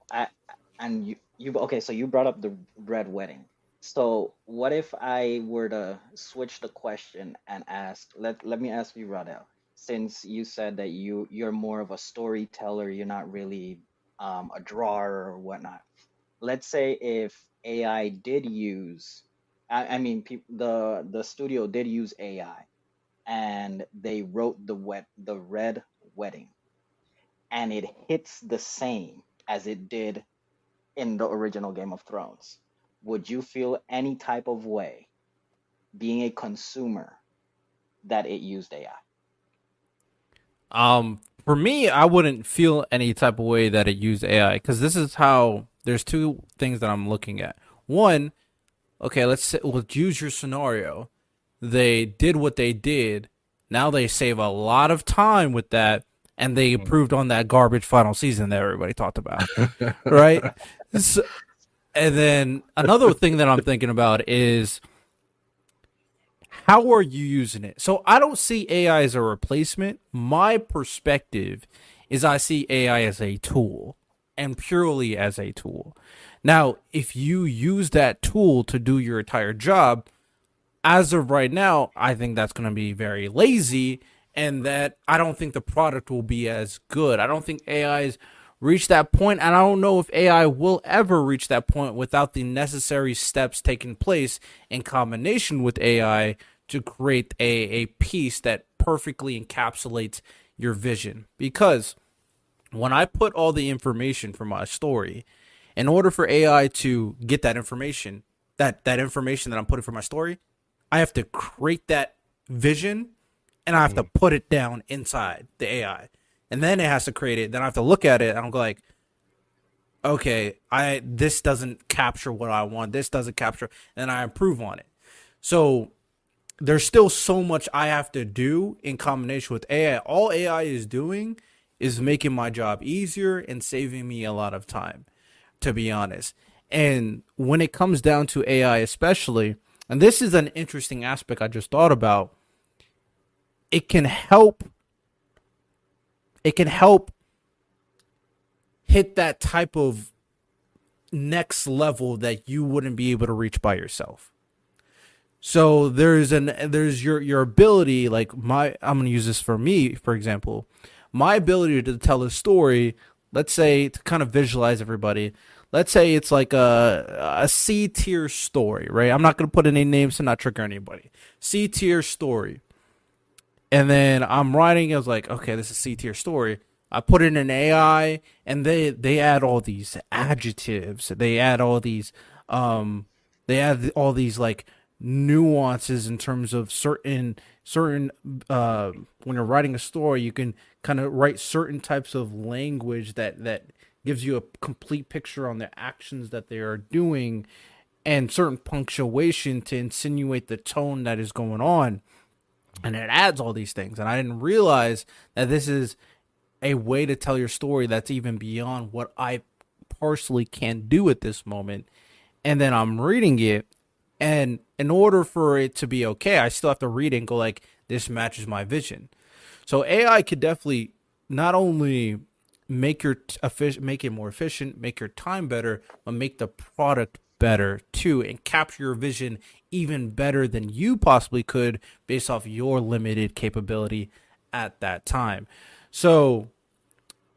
okay, so you brought up the Red Wedding. So what if I were to switch the question and ask, let me ask you, Radel, since you said that you're more of a storyteller, you're not really a drawer or whatnot. Let's say if AI did use, the studio did use AI, and they wrote the Red Wedding, and it hits the same as it did in the original Game of Thrones. Would you feel any type of way, being a consumer, that it used AI? For me, I wouldn't feel any type of way that it used AI, because this is how there's two things that I'm looking at. One, okay, let's use your scenario. They did what they did. Now they save a lot of time with that, and they improved on that garbage final season that everybody talked about, right? So, and then another thing that I'm thinking about is, how are you using it? So I don't see AI as a replacement. My perspective is I see AI as a tool, and purely as a tool. Now, if you use that tool to do your entire job, as of right now, I think that's going to be very lazy, and that I don't think the product will be as good. I don't think AI's reached that point, and I don't know if AI will ever reach that point without the necessary steps taking place in combination with AI to create a piece that perfectly encapsulates your vision. Because when I put all the information for my story, in order for AI to get that information, that information that I'm putting for my story, I have to create that vision, and I have to put it down inside the AI. And then it has to create it. Then I have to look at it, and I'm like, okay, this doesn't capture what I want. This doesn't capture, and I improve on it. So there's still so much I have to do in combination with AI. All AI is doing is making my job easier and saving me a lot of time, to be honest. And when it comes down to AI especially, and this is an interesting aspect I just thought about, it can help hit that type of next level that you wouldn't be able to reach by yourself. So there's your ability, like I'm going to use this for me, for example, my ability to tell a story, let's say, to kind of visualize everybody. Let's say it's like a C tier story, right? I'm not going to put any names to not trigger anybody. C tier story. And then I'm writing, I was like, okay, this is C tier story. I put in an AI, and they add all these adjectives. They add all these like nuances in terms of certain when you're writing a story, you can kind of write certain types of language that gives you a complete picture on the actions that they are doing, and certain punctuation to insinuate the tone that is going on. And it adds all these things. And I didn't realize that this is a way to tell your story that's even beyond what I personally can do at this moment. And then I'm reading it, and in order for it to be okay, I still have to read it and go like, this matches my vision. So AI could definitely not only make make it more efficient, make your time better, but make the product better too, and capture your vision even better than you possibly could based off your limited capability at that time. So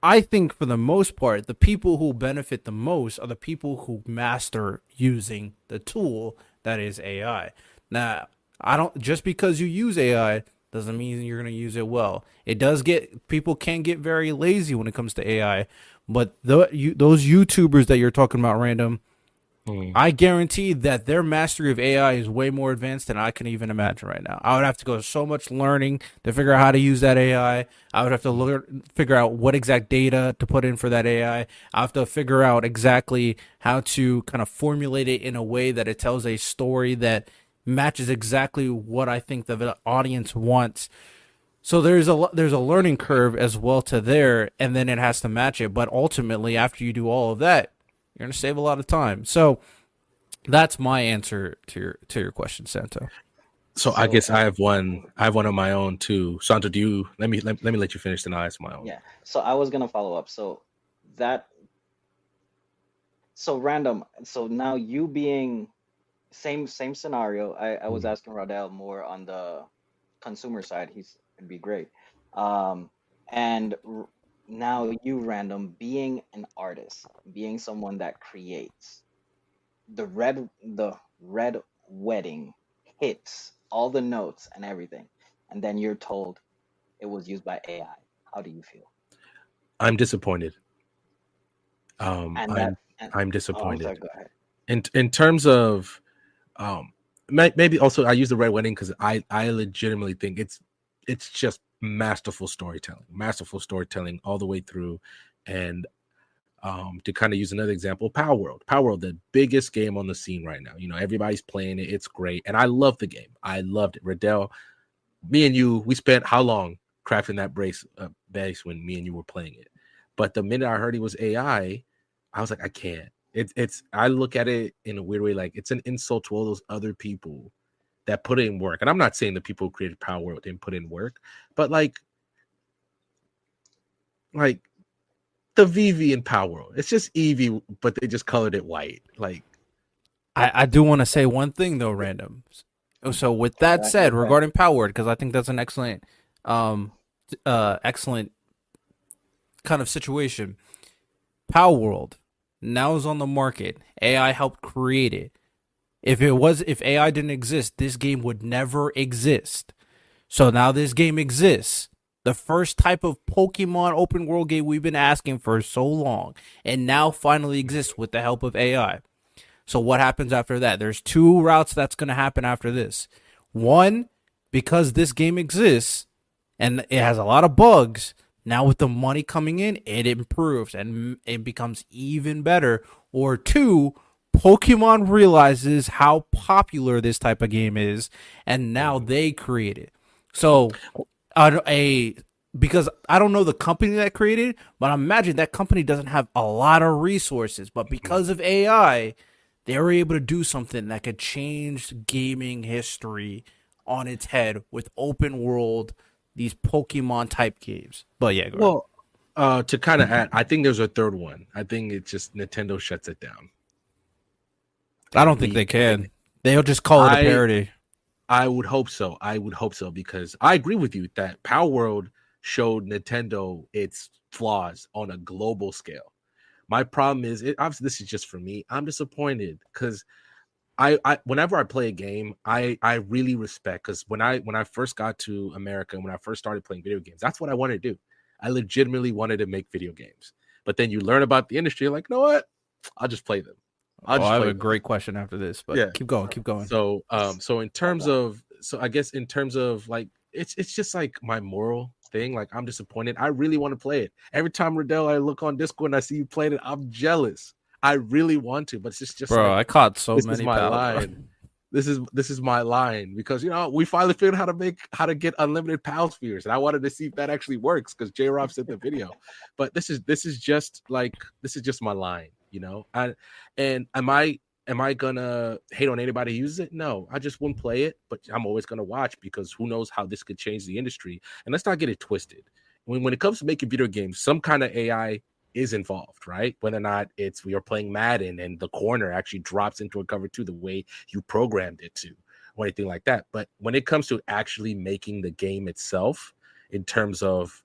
I think for the most part, the people who benefit the most are the people who master using the tool that is AI. Now, I don't just because you use AI doesn't mean you're going to use it well. It does get people can get very lazy when it comes to AI, but those YouTubers that you're talking about, random, I guarantee that their mastery of AI is way more advanced than I can even imagine right now. I would have to go so much learning to figure out how to use that AI. I would have to figure out what exact data to put in for that AI. I have to figure out exactly how to kind of formulate it in a way that it tells a story that matches exactly what I think the audience wants. So there's a learning curve as well to there, and then it has to match it. But ultimately, after you do all of that, you're gonna save a lot of time. So that's my answer to your question, Santo. So I guess I have one. I have one of my own too. Santo, do you let me let you finish, then I'll ask my own. Yeah. So I was gonna follow up. So random. So now you being same scenario. I was asking Rodell more on the consumer side. It'd be great. Um, and now you random being an artist, being someone that creates the red wedding hits all the notes and everything, and then you're told it was used by AI. How do you feel? I'm disappointed. And that and I'm oh, I'm disappointed. sorry. Go ahead. In terms of maybe also I use the red wedding because I legitimately think it's just masterful storytelling all the way through. And to kind of use another example, Power World, the biggest game on the scene right now. You know, everybody's playing it. It's great. And I love the game. I loved it. Riddell, me and you, we spent how long crafting that base when me and you were playing it. But the minute I heard it was AI, I was like, I can't. It's I look at it in a weird way, like it's an insult to all those other people that put in work. And I'm not saying the people who created Power World didn't put in work, but like the VV in Power World, it's just Eevee, but they just colored it white. Like I do want to say one thing though, random. So with that said, Go ahead. regarding Powered, because I think that's an excellent kind of situation. Power World now is on the market. AI helped create it. If AI didn't exist, this game would never exist. So now this game exists. The first type of Pokemon open world game we've been asking for so long, and now finally exists with the help of AI. So what happens after that? There's two routes that's going to happen after this. One, because this game exists and it has a lot of bugs, now with the money coming in, it improves and it becomes even better. Or two, Pokemon realizes how popular this type of game is, and now they create it. So, because I don't know the company that created it, but I imagine that company doesn't have a lot of resources. But because of AI, they were able to do something that could change gaming history on its head with open world, these Pokemon type games. But yeah, go ahead. well, to kind of add, I think there's a third one. I think it's just Nintendo shuts it down. I don't think they can. They'll just call it a parody. I would hope so. Because I agree with you that Power World showed Nintendo its flaws on a global scale. My problem is, obviously, this is just for me. I'm disappointed because I whenever I play a game, I really respect, because when I first got to America and when I first started playing video games, that's what I wanted to do. I legitimately wanted to make video games. But then you learn about the industry, like, you know what? I'll just play them. I have a great question after this, but yeah, keep going. So in terms of, I guess in terms of like, it's just like my moral thing. Like, I'm disappointed. I really want to play it. Every time, Riddell, I look on Discord and I see you playing it, I'm jealous. I really want to, but it's just bro. like, I caught so this many. Is my line. This is my line, because we finally figured out how to get unlimited pal spheres, and I wanted to see if that actually works because J Rob said the video. But this is just my line, and am I gonna hate on anybody who uses it? No, I just wouldn't play it, but I'm always gonna watch, because who knows how this could change the industry. And let's not get it twisted. When it comes to making video games, some kind of AI is involved, right? Whether or not we are playing Madden and the corner actually drops into a cover 2 the way you programmed it to, or anything like that. But when it comes to actually making the game itself, in terms of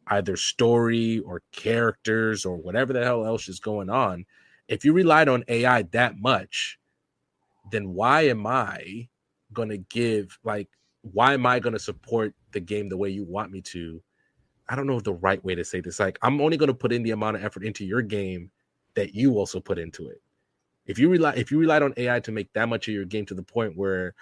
either story or characters or whatever the hell else is going on, if you relied on AI that much, then why am I going to why am I going to support the game the way you want me to? I don't know the right way to say this. Like, I'm only going to put in the amount of effort into your game that you also put into it. If you relied on AI to make that much of your game, to the point where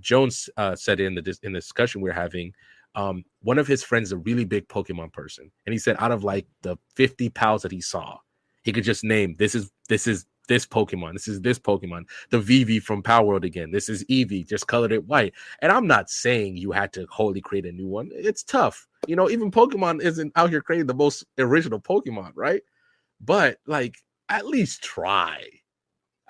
Jones said in the discussion we're having, one of his friends is a really big Pokemon person, and he said out of like the 50 pals that he saw, he could just name this is this Pokemon, this is this Pokemon, the Vivi from Power World again, this is Eevee, just colored it white. And I'm not saying you had to wholly create a new one. It's tough, even Pokemon isn't out here creating the most original Pokemon, right? But like, at least try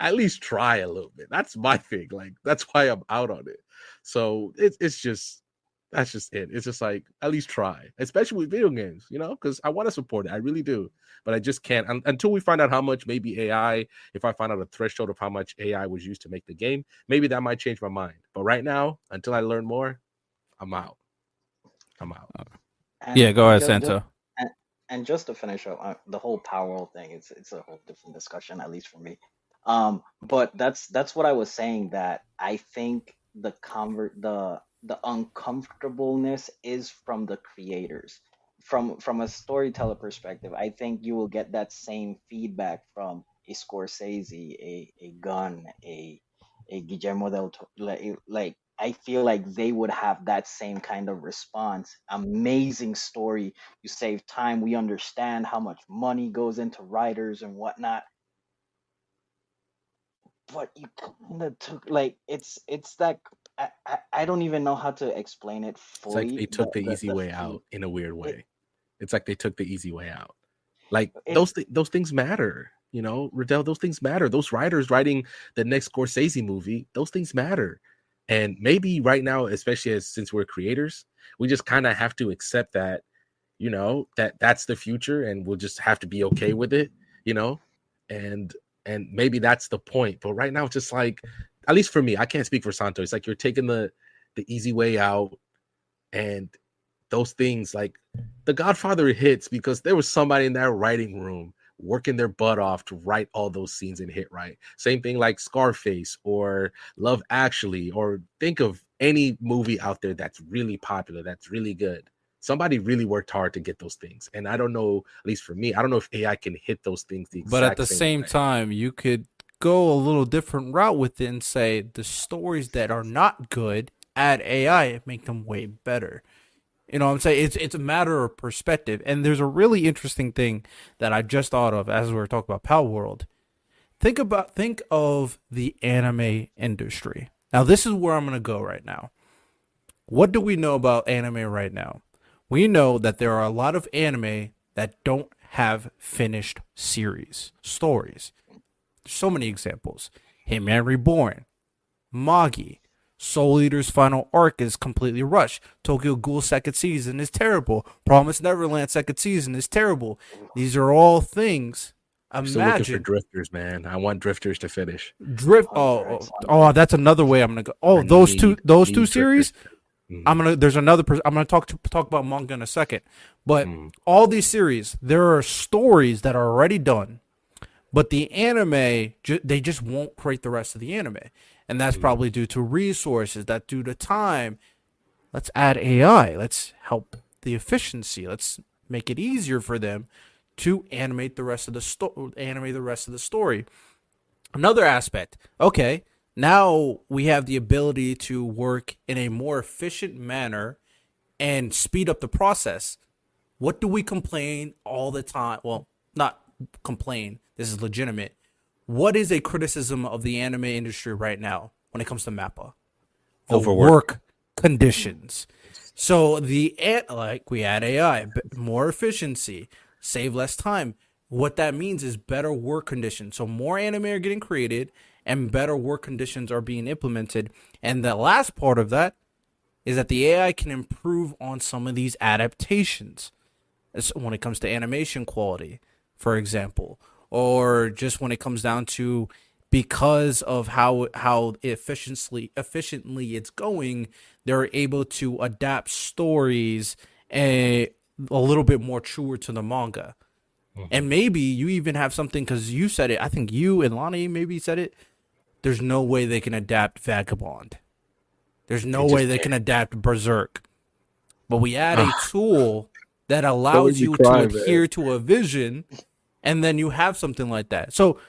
a little bit. That's my thing. Like, that's why I'm out on it. So it's just, that's just it. It's just like, at least try, especially with video games, because I want to support it. I really do. But I just can't until we find out how much maybe AI, if I find out a threshold of how much AI was used to make the game, maybe that might change my mind. But right now, until I learn more, I'm out. And Go ahead, Santo. and just to finish up the whole power world thing, it's a whole different discussion, at least for me. But that's what I was saying, that I think the uncomfortableness is from the creators. From a storyteller perspective, I think you will get that same feedback from a Scorsese, a Gunn, a Guillermo del Toro. Like, I feel like they would have that same kind of response. Amazing story. You save time. We understand how much money goes into writers and whatnot. But you kind of took, like, it's that I don't even know how to explain it It's like fully. they took the easy way out in a weird way. It's like they took the easy way out. Like, those things matter, Riddell. Those things matter. Those writers writing the next Scorsese movie, those things matter. And maybe right now, especially since we're creators, we just kind of have to accept that, that's the future, and we'll just have to be okay with it, and maybe that's the point. But right now, it's just like, at least for me, I can't speak for Santo. It's like you're taking the easy way out, and those things, like The Godfather, hits because there was somebody in that writing room working their butt off to write all those scenes and hit right. Same thing like Scarface or Love Actually, or think of any movie out there that's really popular, that's really good. Somebody really worked hard to get those things. And I don't know, at least for me, I don't know if AI can hit those things the exact same way. But at the same time, you could go a little different route with it and say the stories that are not good, add AI and make them way better. You know what I'm saying? It's a matter of perspective. And there's a really interesting thing that I just thought of as we were talking about Pal World. Think of the anime industry. Now, this is where I'm going to go right now. What do we know about anime right now? We know that there are a lot of anime that don't have finished stories. There's so many examples. Hitman Reborn, Magi, Soul Eater's final arc is completely rushed. Tokyo Ghoul second season is terrible. Promised Neverland second season is terrible. These are all things. I'm still looking for Drifters, man. I want Drifters to finish. That's another way I'm gonna go. Oh, those two series. There's another person. I'm gonna talk about manga in a second. But all these series, there are stories that are already done, but the anime they just won't create the rest of the anime. And that's probably due to resources, that's due to time. Let's add AI. Let's help the efficiency. Let's make it easier for them to animate the rest of the story. Another aspect. Okay, now we have the ability to work in a more efficient manner and speed up the process. What do we complain all the time? Well, not complain. This is legitimate. What is a criticism of the anime industry right now when it comes to MAPPA? Work conditions. So we add AI, more efficiency, save less time. What that means is better work conditions. So more anime are getting created and better work conditions are being implemented. And the last part of that is that the AI can improve on some of these adaptations when it comes to animation quality, for example, or just when it comes down to, because of how efficiently it's going, they're able to adapt stories a little bit more truer to the manga. And maybe you even have something, because you said it, I think you and Lonnie maybe said it, there's no way they can adapt Vagabond. There's no way they can adapt Berserk. But we add a tool that allows you to adhere to a vision, and then you have something like that. So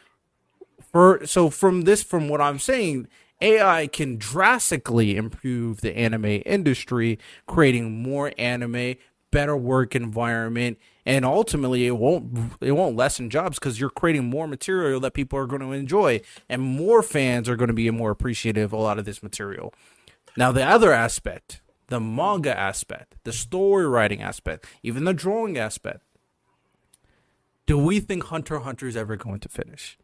from what I'm saying, AI can drastically improve the anime industry, creating more anime, better work environment, and ultimately it won't lessen jobs because you're creating more material that people are going to enjoy, and more fans are going to be more appreciative of a lot of this material. Now, the other aspect, the manga aspect, the story writing aspect, even the drawing aspect. Do we think Hunter x Hunter is ever going to finish?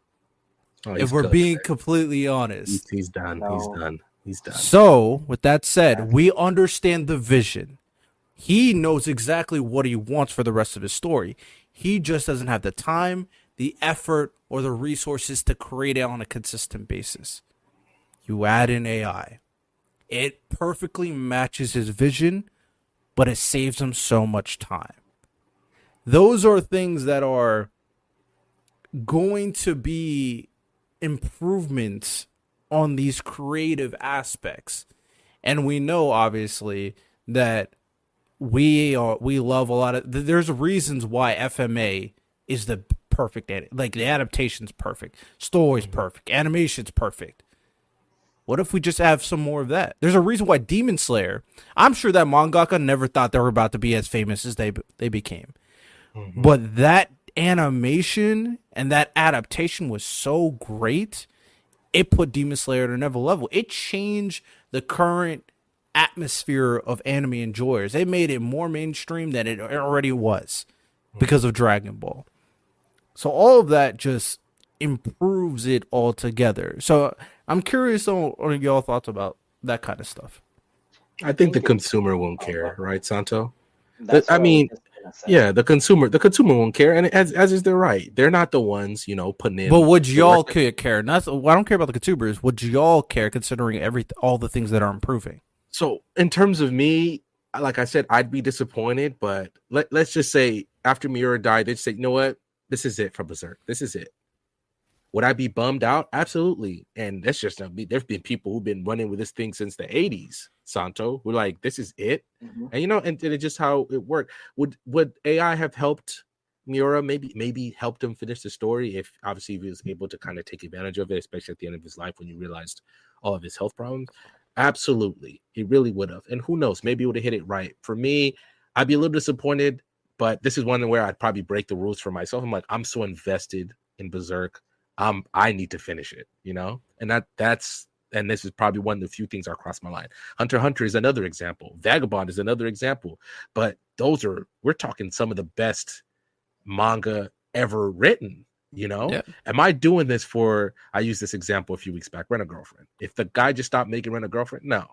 If we're being completely honest. He's done. No. He's done. So, with that said, we understand the vision. He knows exactly what he wants for the rest of his story. He just doesn't have the time, the effort, or the resources to create it on a consistent basis. You add in AI. It perfectly matches his vision, but it saves him so much time. Those are things that are going to be improvements on these creative aspects. And we know, obviously, that we love a lot of... There's reasons why FMA is the perfect... Like, the adaptation's perfect. Story's perfect. Animation's perfect. What if we just have some more of that? There's a reason why Demon Slayer, I'm sure that mangaka never thought they were about to be as famous as they became. Mm-hmm. But that animation and that adaptation was so great, it put Demon Slayer at another level. It changed the current atmosphere of anime enjoyers. It made it more mainstream than it already was because of Dragon Ball. So all of that just improves it altogether. So I'm curious on y'all thoughts about that kind of stuff. I think the consumer won't care, right, Santo? I mean, yeah, the consumer won't care, and as is their right. They're not the ones, putting in. But would y'all care? I don't care about the consumers. Would y'all care considering all the things that are improving? So in terms of me, like I said, I'd be disappointed. But let's just say after Miura died, they'd say, you know what, this is it for Berserk. This is it. Would I be bummed out? Absolutely. And that's just not me. There's been people who've been running with this thing since the 80s, Santo. We're like, this is it. Mm-hmm. And and it's just how it worked. Would AI have helped Miura? Maybe helped him finish the story if obviously he was able to kind of take advantage of it, especially at the end of his life when you realized all of his health problems. Absolutely. He really would have. And who knows? Maybe he would have hit it right. For me, I'd be a little disappointed, but this is one where I'd probably break the rules for myself. I'm like, I'm so invested in Berserk. I need to finish it, and and this is probably one of the few things I cross my line. Hunter x Hunter is another example. Vagabond is another example, but we're talking some of the best manga ever written, Yeah. Am I doing this I used this example a few weeks back, Rent a Girlfriend. If the guy just stopped making Rent a Girlfriend, no.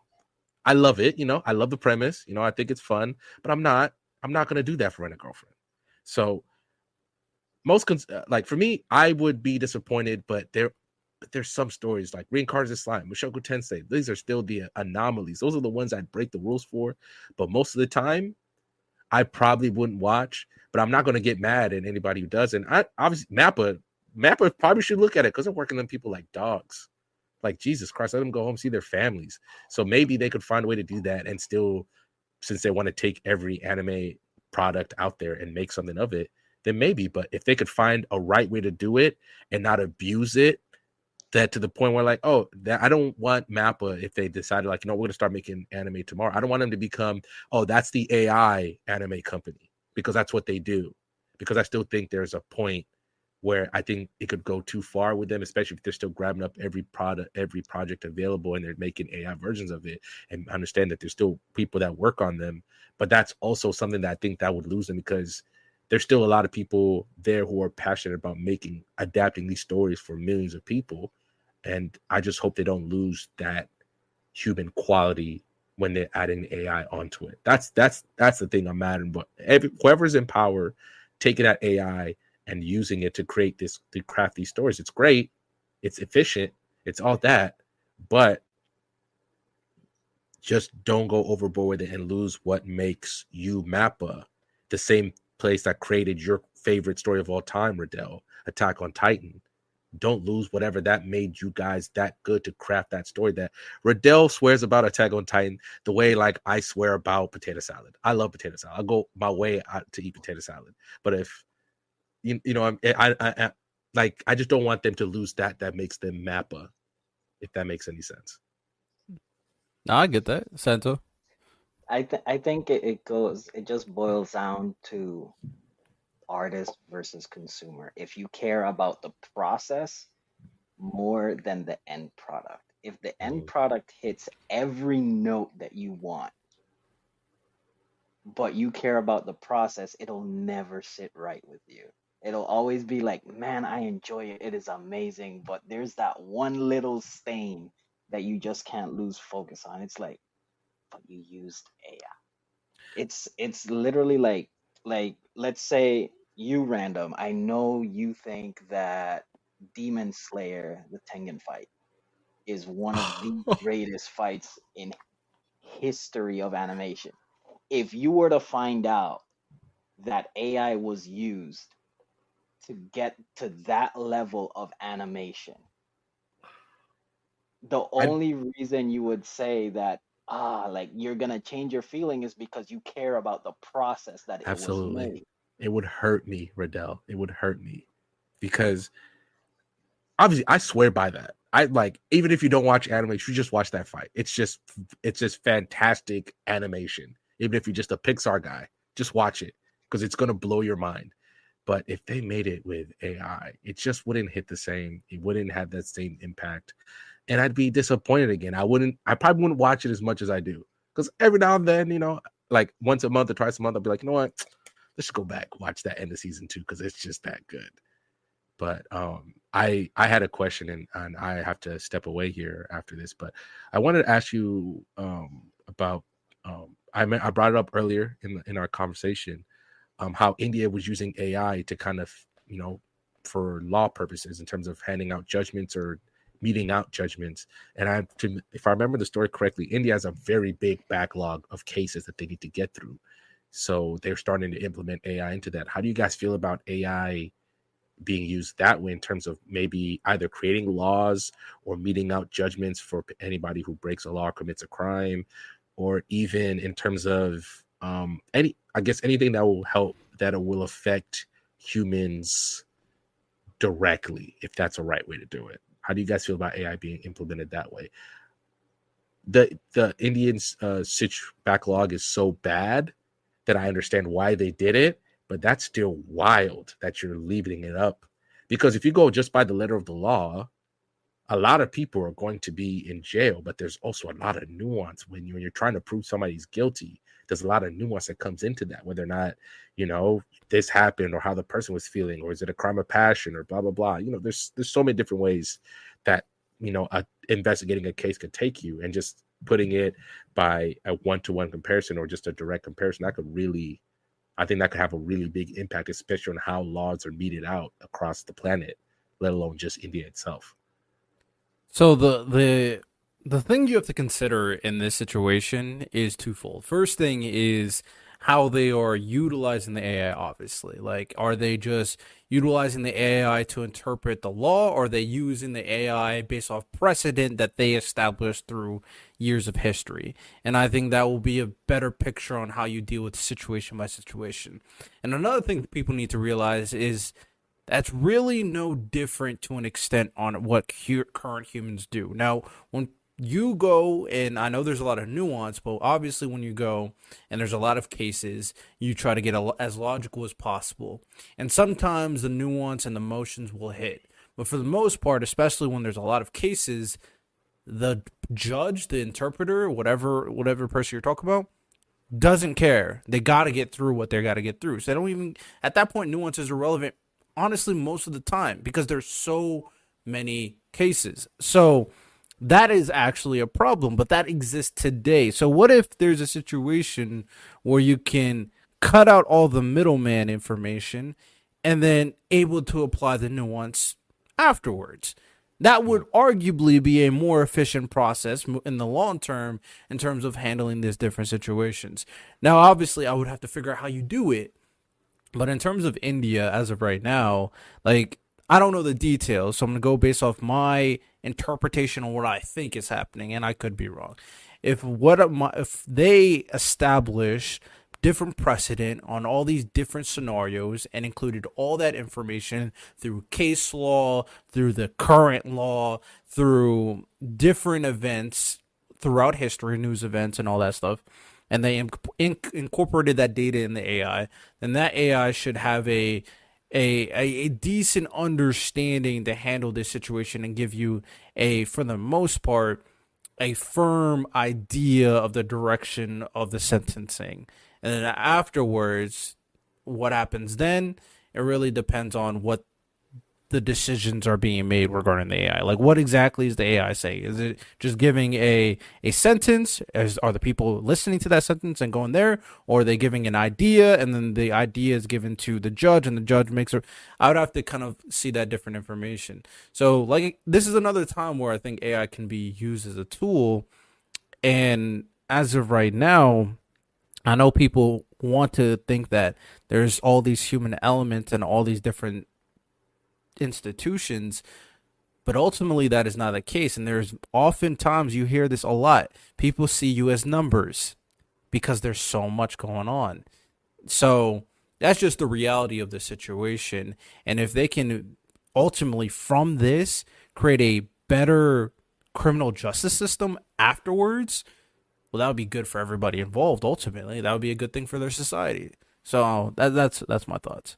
I love it, I love the premise, I think it's fun, but I'm not going to do that for Rent a Girlfriend. So for me, I would be disappointed, but there's some stories like Reincarnated Slime, Mushoku Tensei. These are still the anomalies. Those are the ones I'd break the rules for. But most of the time, I probably wouldn't watch. But I'm not going to get mad at anybody who does. And obviously, Mappa probably should look at it because they're working on people like dogs. Like, Jesus Christ, let them go home, see their families. So maybe they could find a way to do that and still, since they want to take every anime product out there and make something of it, then maybe. But if they could find a right way to do it and not abuse it, that to the point where I don't want Mappa, if they decided we're going to start making anime tomorrow, I don't want them to become, that's the AI anime company, because that's what they do. Because I still think there's a point where I think it could go too far with them, especially if they're still grabbing up every project available and they're making AI versions of it, and understand that there's still people that work on them. But that's also something that I think that would lose them, because there's still a lot of people there who are passionate about adapting these stories for millions of people. And I just hope they don't lose that human quality when they're adding AI onto it. That's the thing I'm mad about. Whoever's in power, taking that AI and using it to craft these stories. It's great. It's efficient. It's all that. But just don't go overboard with it and lose what makes you Mappa the same place that created your favorite story of all time, Riddell, Attack on Titan. Don't lose whatever that made you guys that good to craft that story. That Riddell swears about Attack on Titan the way like I swear about potato salad. I love potato salad. I'll go my way out to eat potato salad. But if you know, I like, I just don't want them to lose that makes them Mappa, if that makes any sense. No, I get that, Santo. I think it just boils down to artist versus consumer. If you care about the process more than the end product, if the end product hits every note that you want, but you care about the process, it'll never sit right with you. It'll always be like, man, I enjoy it. It is amazing. But there's that one little stain that you just can't lose focus on. It's like, but you used AI. It's literally like let's say you, Random, I know you think that Demon Slayer, the Tengen fight, is one of the greatest fights in history of animation. If you were to find out that AI was used to get to that level of animation, the only reason you would say that like you're gonna change your feeling is because you care about the process that it Absolutely. was made. It would hurt me, Riddell. It would hurt me because obviously I swear by that. I like, even if you don't watch anime, you just watch that fight. It's just fantastic animation. Even if you're just a Pixar guy, just watch it because it's gonna blow your mind. But if they made it with AI, it just wouldn't hit the same. It wouldn't have that same impact. And I'd be disappointed again. I probably wouldn't watch it as much as I do. Because every now and then, you know, like once a month or twice a month, I'll be like, you know what? Let's go back, watch that end of season 2 because it's just that good. But I had a question and I have to step away here after this. But I wanted to ask you about I brought it up earlier in our conversation. How India was using AI to kind of, you know, for law purposes in terms of handing out judgments or meting out judgments. And if I remember the story correctly, India has a very big backlog of cases that they need to get through. So they're starting to implement AI into that. How do you guys feel about AI being used that way in terms of maybe either creating laws or meting out judgments for anybody who breaks a law or commits a crime, or even in terms of anything that will help, that it will affect humans directly, if that's a right way to do it? How do you guys feel about AI being implemented that way? The Indians backlog is so bad that I understand why they did it, but that's still wild that you're leaving it up. Because if you go just by the letter of the law, a lot of people are going to be in jail, but there's also a lot of nuance when you're trying to prove somebody's guilty. There's a lot of nuance that comes into that, whether or not, you know, this happened or how the person was feeling, or is it a crime of passion or blah, blah, blah. You know, there's so many different ways that, you know, investigating a case could take you, and just putting it by a one-to-one comparison or just a direct comparison, I think that could have a really big impact, especially on how laws are meted out across the planet, let alone just India itself. So the thing you have to consider in this situation is twofold. First thing is how they are utilizing the AI, obviously. Like, are they just utilizing the AI to interpret the law, or are they using the AI based off precedent that they established through years of history? And I think that will be a better picture on how you deal with situation by situation. And another thing that people need to realize is that's really no different to an extent on what current humans do. Now, when you go, and I know there's a lot of nuance, but obviously when you go and there's a lot of cases, you try to get as logical as possible. And sometimes the nuance and the emotions will hit. But for the most part, especially when there's a lot of cases, the judge, the interpreter, whatever person you're talking about, doesn't care. They got to get through what they got to get through. So they don't even, at that point, nuance is irrelevant, honestly, most of the time, because there's so many cases. So that is actually a problem, but that exists today. So what if there's a situation where you can cut out all the middleman information and then able to apply the nuance afterwards? That would arguably be a more efficient process in the long term in terms of handling these different situations. Now, obviously, I would have to figure out how you do it, But in terms of India, as of right now, like, I don't know the details, so I'm gonna go based off my interpretation on what I think is happening, and I could be wrong. If they establish different precedent on all these different scenarios and included all that information through case law, through the current law, through different events throughout history, news events, and all that stuff, and they incorporated that data in the AI, then that AI should have a decent understanding to handle this situation and give you for the most part, a firm idea of the direction of the sentencing. And then afterwards, what happens then, it really depends on what the decisions are being made regarding the AI. Like, what exactly is the AI saying? Is it just giving a sentence? Are the people listening to that sentence and going there? Or are they giving an idea, and then the idea is given to the judge, and the judge makes it? I would have to kind of see that different information. So, like, this is another time where I think AI can be used as a tool. And as of right now, I know people want to think that there's all these human elements and all these different institutions, but ultimately that is not the case. And there's oftentimes, you hear this a lot, people see you as numbers because there's so much going on. So that's just the reality of the situation. And if they can ultimately from this create a better criminal justice system afterwards, well, that would be good for everybody involved. Ultimately, that would be a good thing for their society. So that's my thoughts.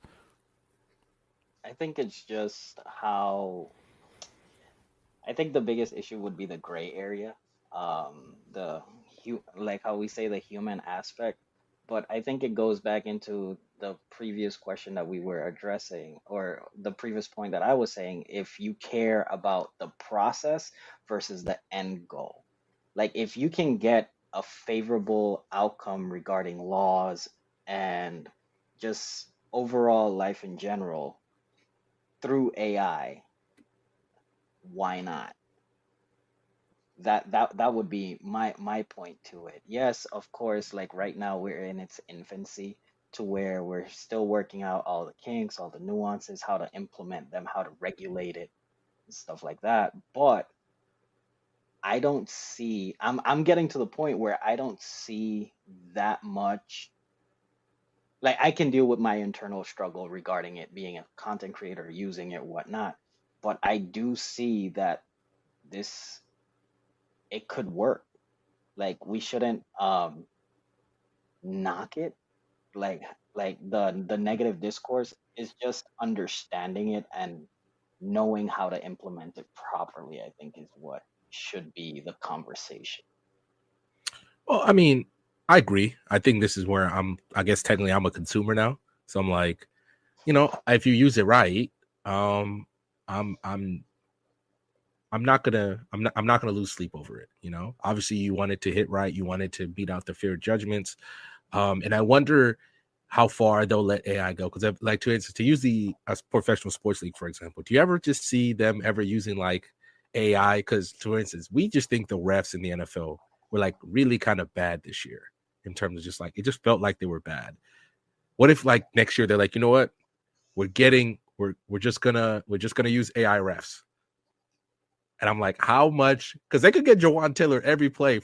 I think it's just how I think the biggest issue would be the gray area, like how we say the human aspect. But I think it goes back into the previous question that we were addressing, or the previous point that I was saying. If you care about the process versus the end goal, like if you can get a favorable outcome regarding laws and just overall life in general through AI, why not? That would be my point to it. Yes, of course, like right now we're in its infancy to where we're still working out all the kinks, all the nuances, how to implement them, how to regulate it, and stuff like that. But I'm getting to the point where I don't see that much. Like I can deal with my internal struggle regarding it being a content creator, using it, whatnot. But I do see that this it could work. Like we shouldn't knock it. Like the negative discourse is just understanding it and knowing how to implement it properly, I think is what should be the conversation. Well, I mean, I agree. I think this is where I guess technically I'm a consumer now. So I'm like, if you use it right, I'm not gonna lose sleep over it. Obviously you want it to hit right, you want it to beat out the fair judgments. And I wonder how far they'll let AI go. Because like to use the professional sports league, for example, do you ever just see them ever using like AI? Because for instance, we just think the refs in the NFL were like really kind of bad this year in terms of just like, it just felt like they were bad. What if like next year they're like, you know what? We're just gonna use AI refs. And I'm like, how much? Because they could get Jawan Taylor every play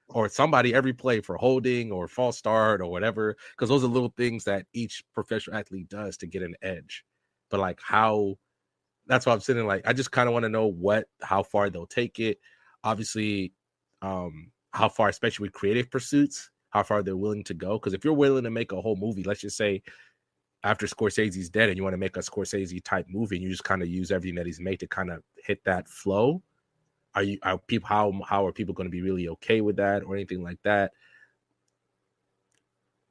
or somebody every play for holding or false start or whatever. Because those are little things that each professional athlete does to get an edge. But like that's why I'm sitting like, I just kind of want to know how far they'll take it. Obviously, how far, especially with creative pursuits, how far they're willing to go. Because if you're willing to make a whole movie, let's just say after Scorsese's dead and you want to make a Scorsese type movie and you just kind of use everything that he's made to kind of hit that flow, how are people going to be really okay with that or anything like that?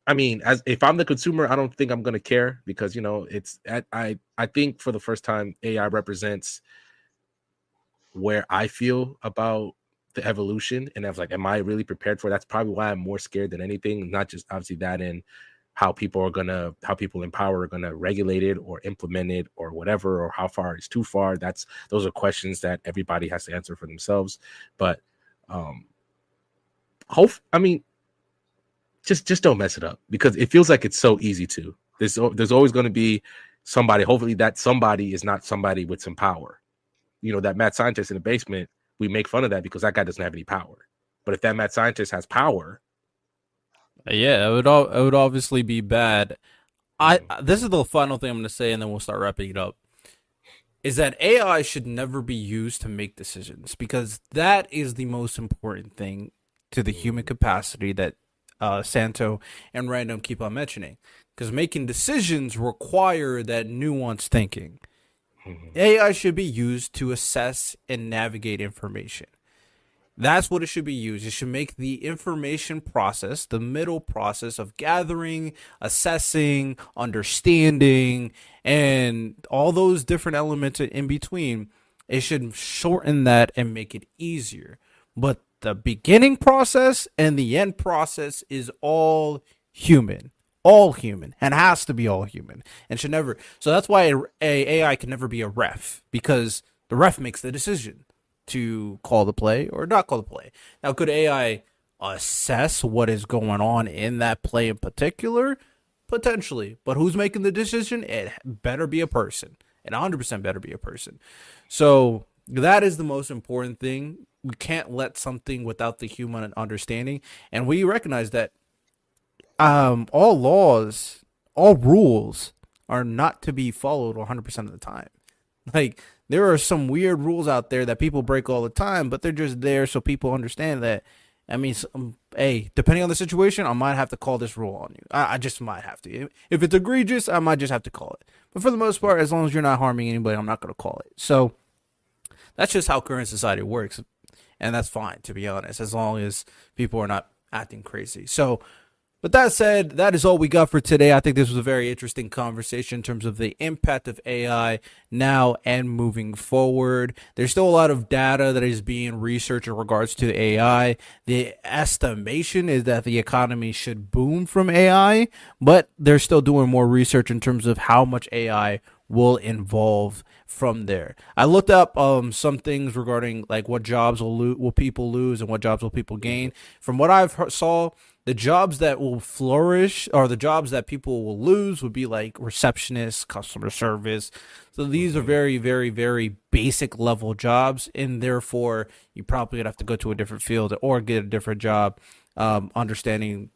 I mean, if I'm the consumer, I don't think I'm going to care because, I think for the first time AI represents where I feel about the evolution. And I was like, am I really prepared for it? That's probably why I'm more scared than anything. Not just obviously that in how people in power are gonna regulate it or implement it or whatever, or how far is too far. Those are questions that everybody has to answer for themselves. But just don't mess it up because it feels like it's so easy to. There's always going to be somebody. Hopefully that somebody is not somebody with some power. You know, that mad scientist in the basement, we make fun of that because that guy doesn't have any power. But if that mad scientist has power, yeah, it would obviously be bad. This is the final thing I'm going to say, and then we'll start wrapping it up. Is that AI should never be used to make decisions, because that is the most important thing to the human capacity that Santo and Random keep on mentioning. Because making decisions require that nuanced thinking. AI should be used to assess and navigate information. That's what it should be used. It should make the information process, the middle process of gathering, assessing, understanding, and all those different elements in between. It should shorten that and make it easier. But the beginning process and the end process is all human. All human, and has to be all human, and should never. So that's why a AI can never be a ref, because the ref makes the decision to call the play or not call the play. Now, could AI assess what is going on in that play in particular? Potentially. But who's making the decision? It better be a person. It 100% better be a person. So that is the most important thing. We can't let something without the human understanding. And we recognize that all laws, all rules are not to be followed 100% of the time. Like, there are some weird rules out there that people break all the time, but they're just there so people understand that. I mean, hey, depending on the situation, I might have to call this rule on you. I just might have to. If it's egregious, I might just have to call it. But for the most part, as long as you're not harming anybody, I'm not going to call it. So that's just how current society works. And that's fine, to be honest, as long as people are not acting crazy. So, with that said, that is all we got for today. I think this was a very interesting conversation in terms of the impact of AI now and moving forward. There's still a lot of data that is being researched in regards to AI. The estimation is that the economy should boom from AI, but they're still doing more research in terms of how much AI will involve from there. I looked up some things regarding like what jobs will people lose and what jobs will people gain. From what I've saw, the jobs that will flourish, or the jobs that people will lose, would be like receptionists, customer service. So these are very, very, very basic level jobs, and therefore you probably gonna have to go to a different field or get a different job, understanding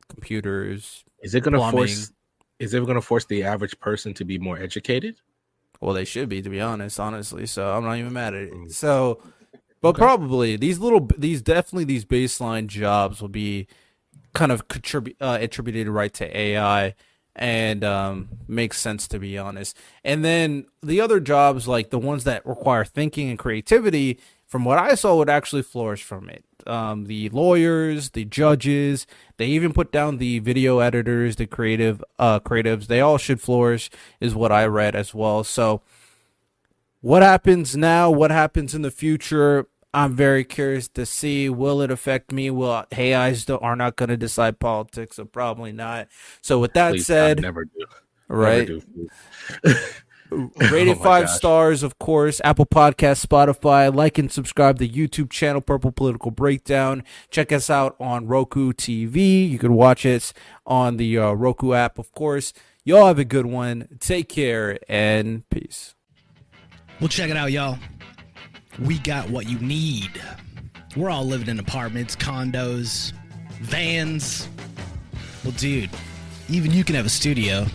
computers. Is it going to force the average person to be more educated? Well, they should be, to be honestly. So I'm not even mad at it. So, but probably these baseline jobs will be kind of attributed right to AI, and makes sense, to be honest. And then the other jobs, like the ones that require thinking and creativity, from what I saw, would actually flourish from it. The lawyers, the judges, they even put down the video editors, the creatives, they all should flourish, is what I read as well. So what happens now? What happens in the future? I'm very curious to see. Will it affect me? Well, AIs are not going to decide politics, so probably not. So with that said, never do. Right? Never do. Rated 5 stars, of course. Apple Podcasts, Spotify. Like and subscribe to the YouTube channel, Purple Political Breakdown. Check us out on Roku TV. You can watch it on the Roku app, of course. Y'all have a good one. Take care and peace. Well, check it out, y'all. We got what you need. We're all living in apartments, condos, vans. Well, dude, even you can have a studio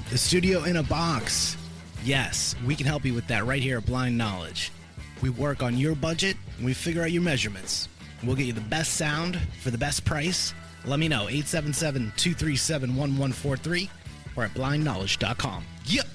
in a box. Yes, we can help you with that right here at Blind Knowledge. We work on your budget, and we figure out your measurements. We'll get you the best sound for the best price. Let me know, 877-237-1143 or at blindknowledge.com. Yep.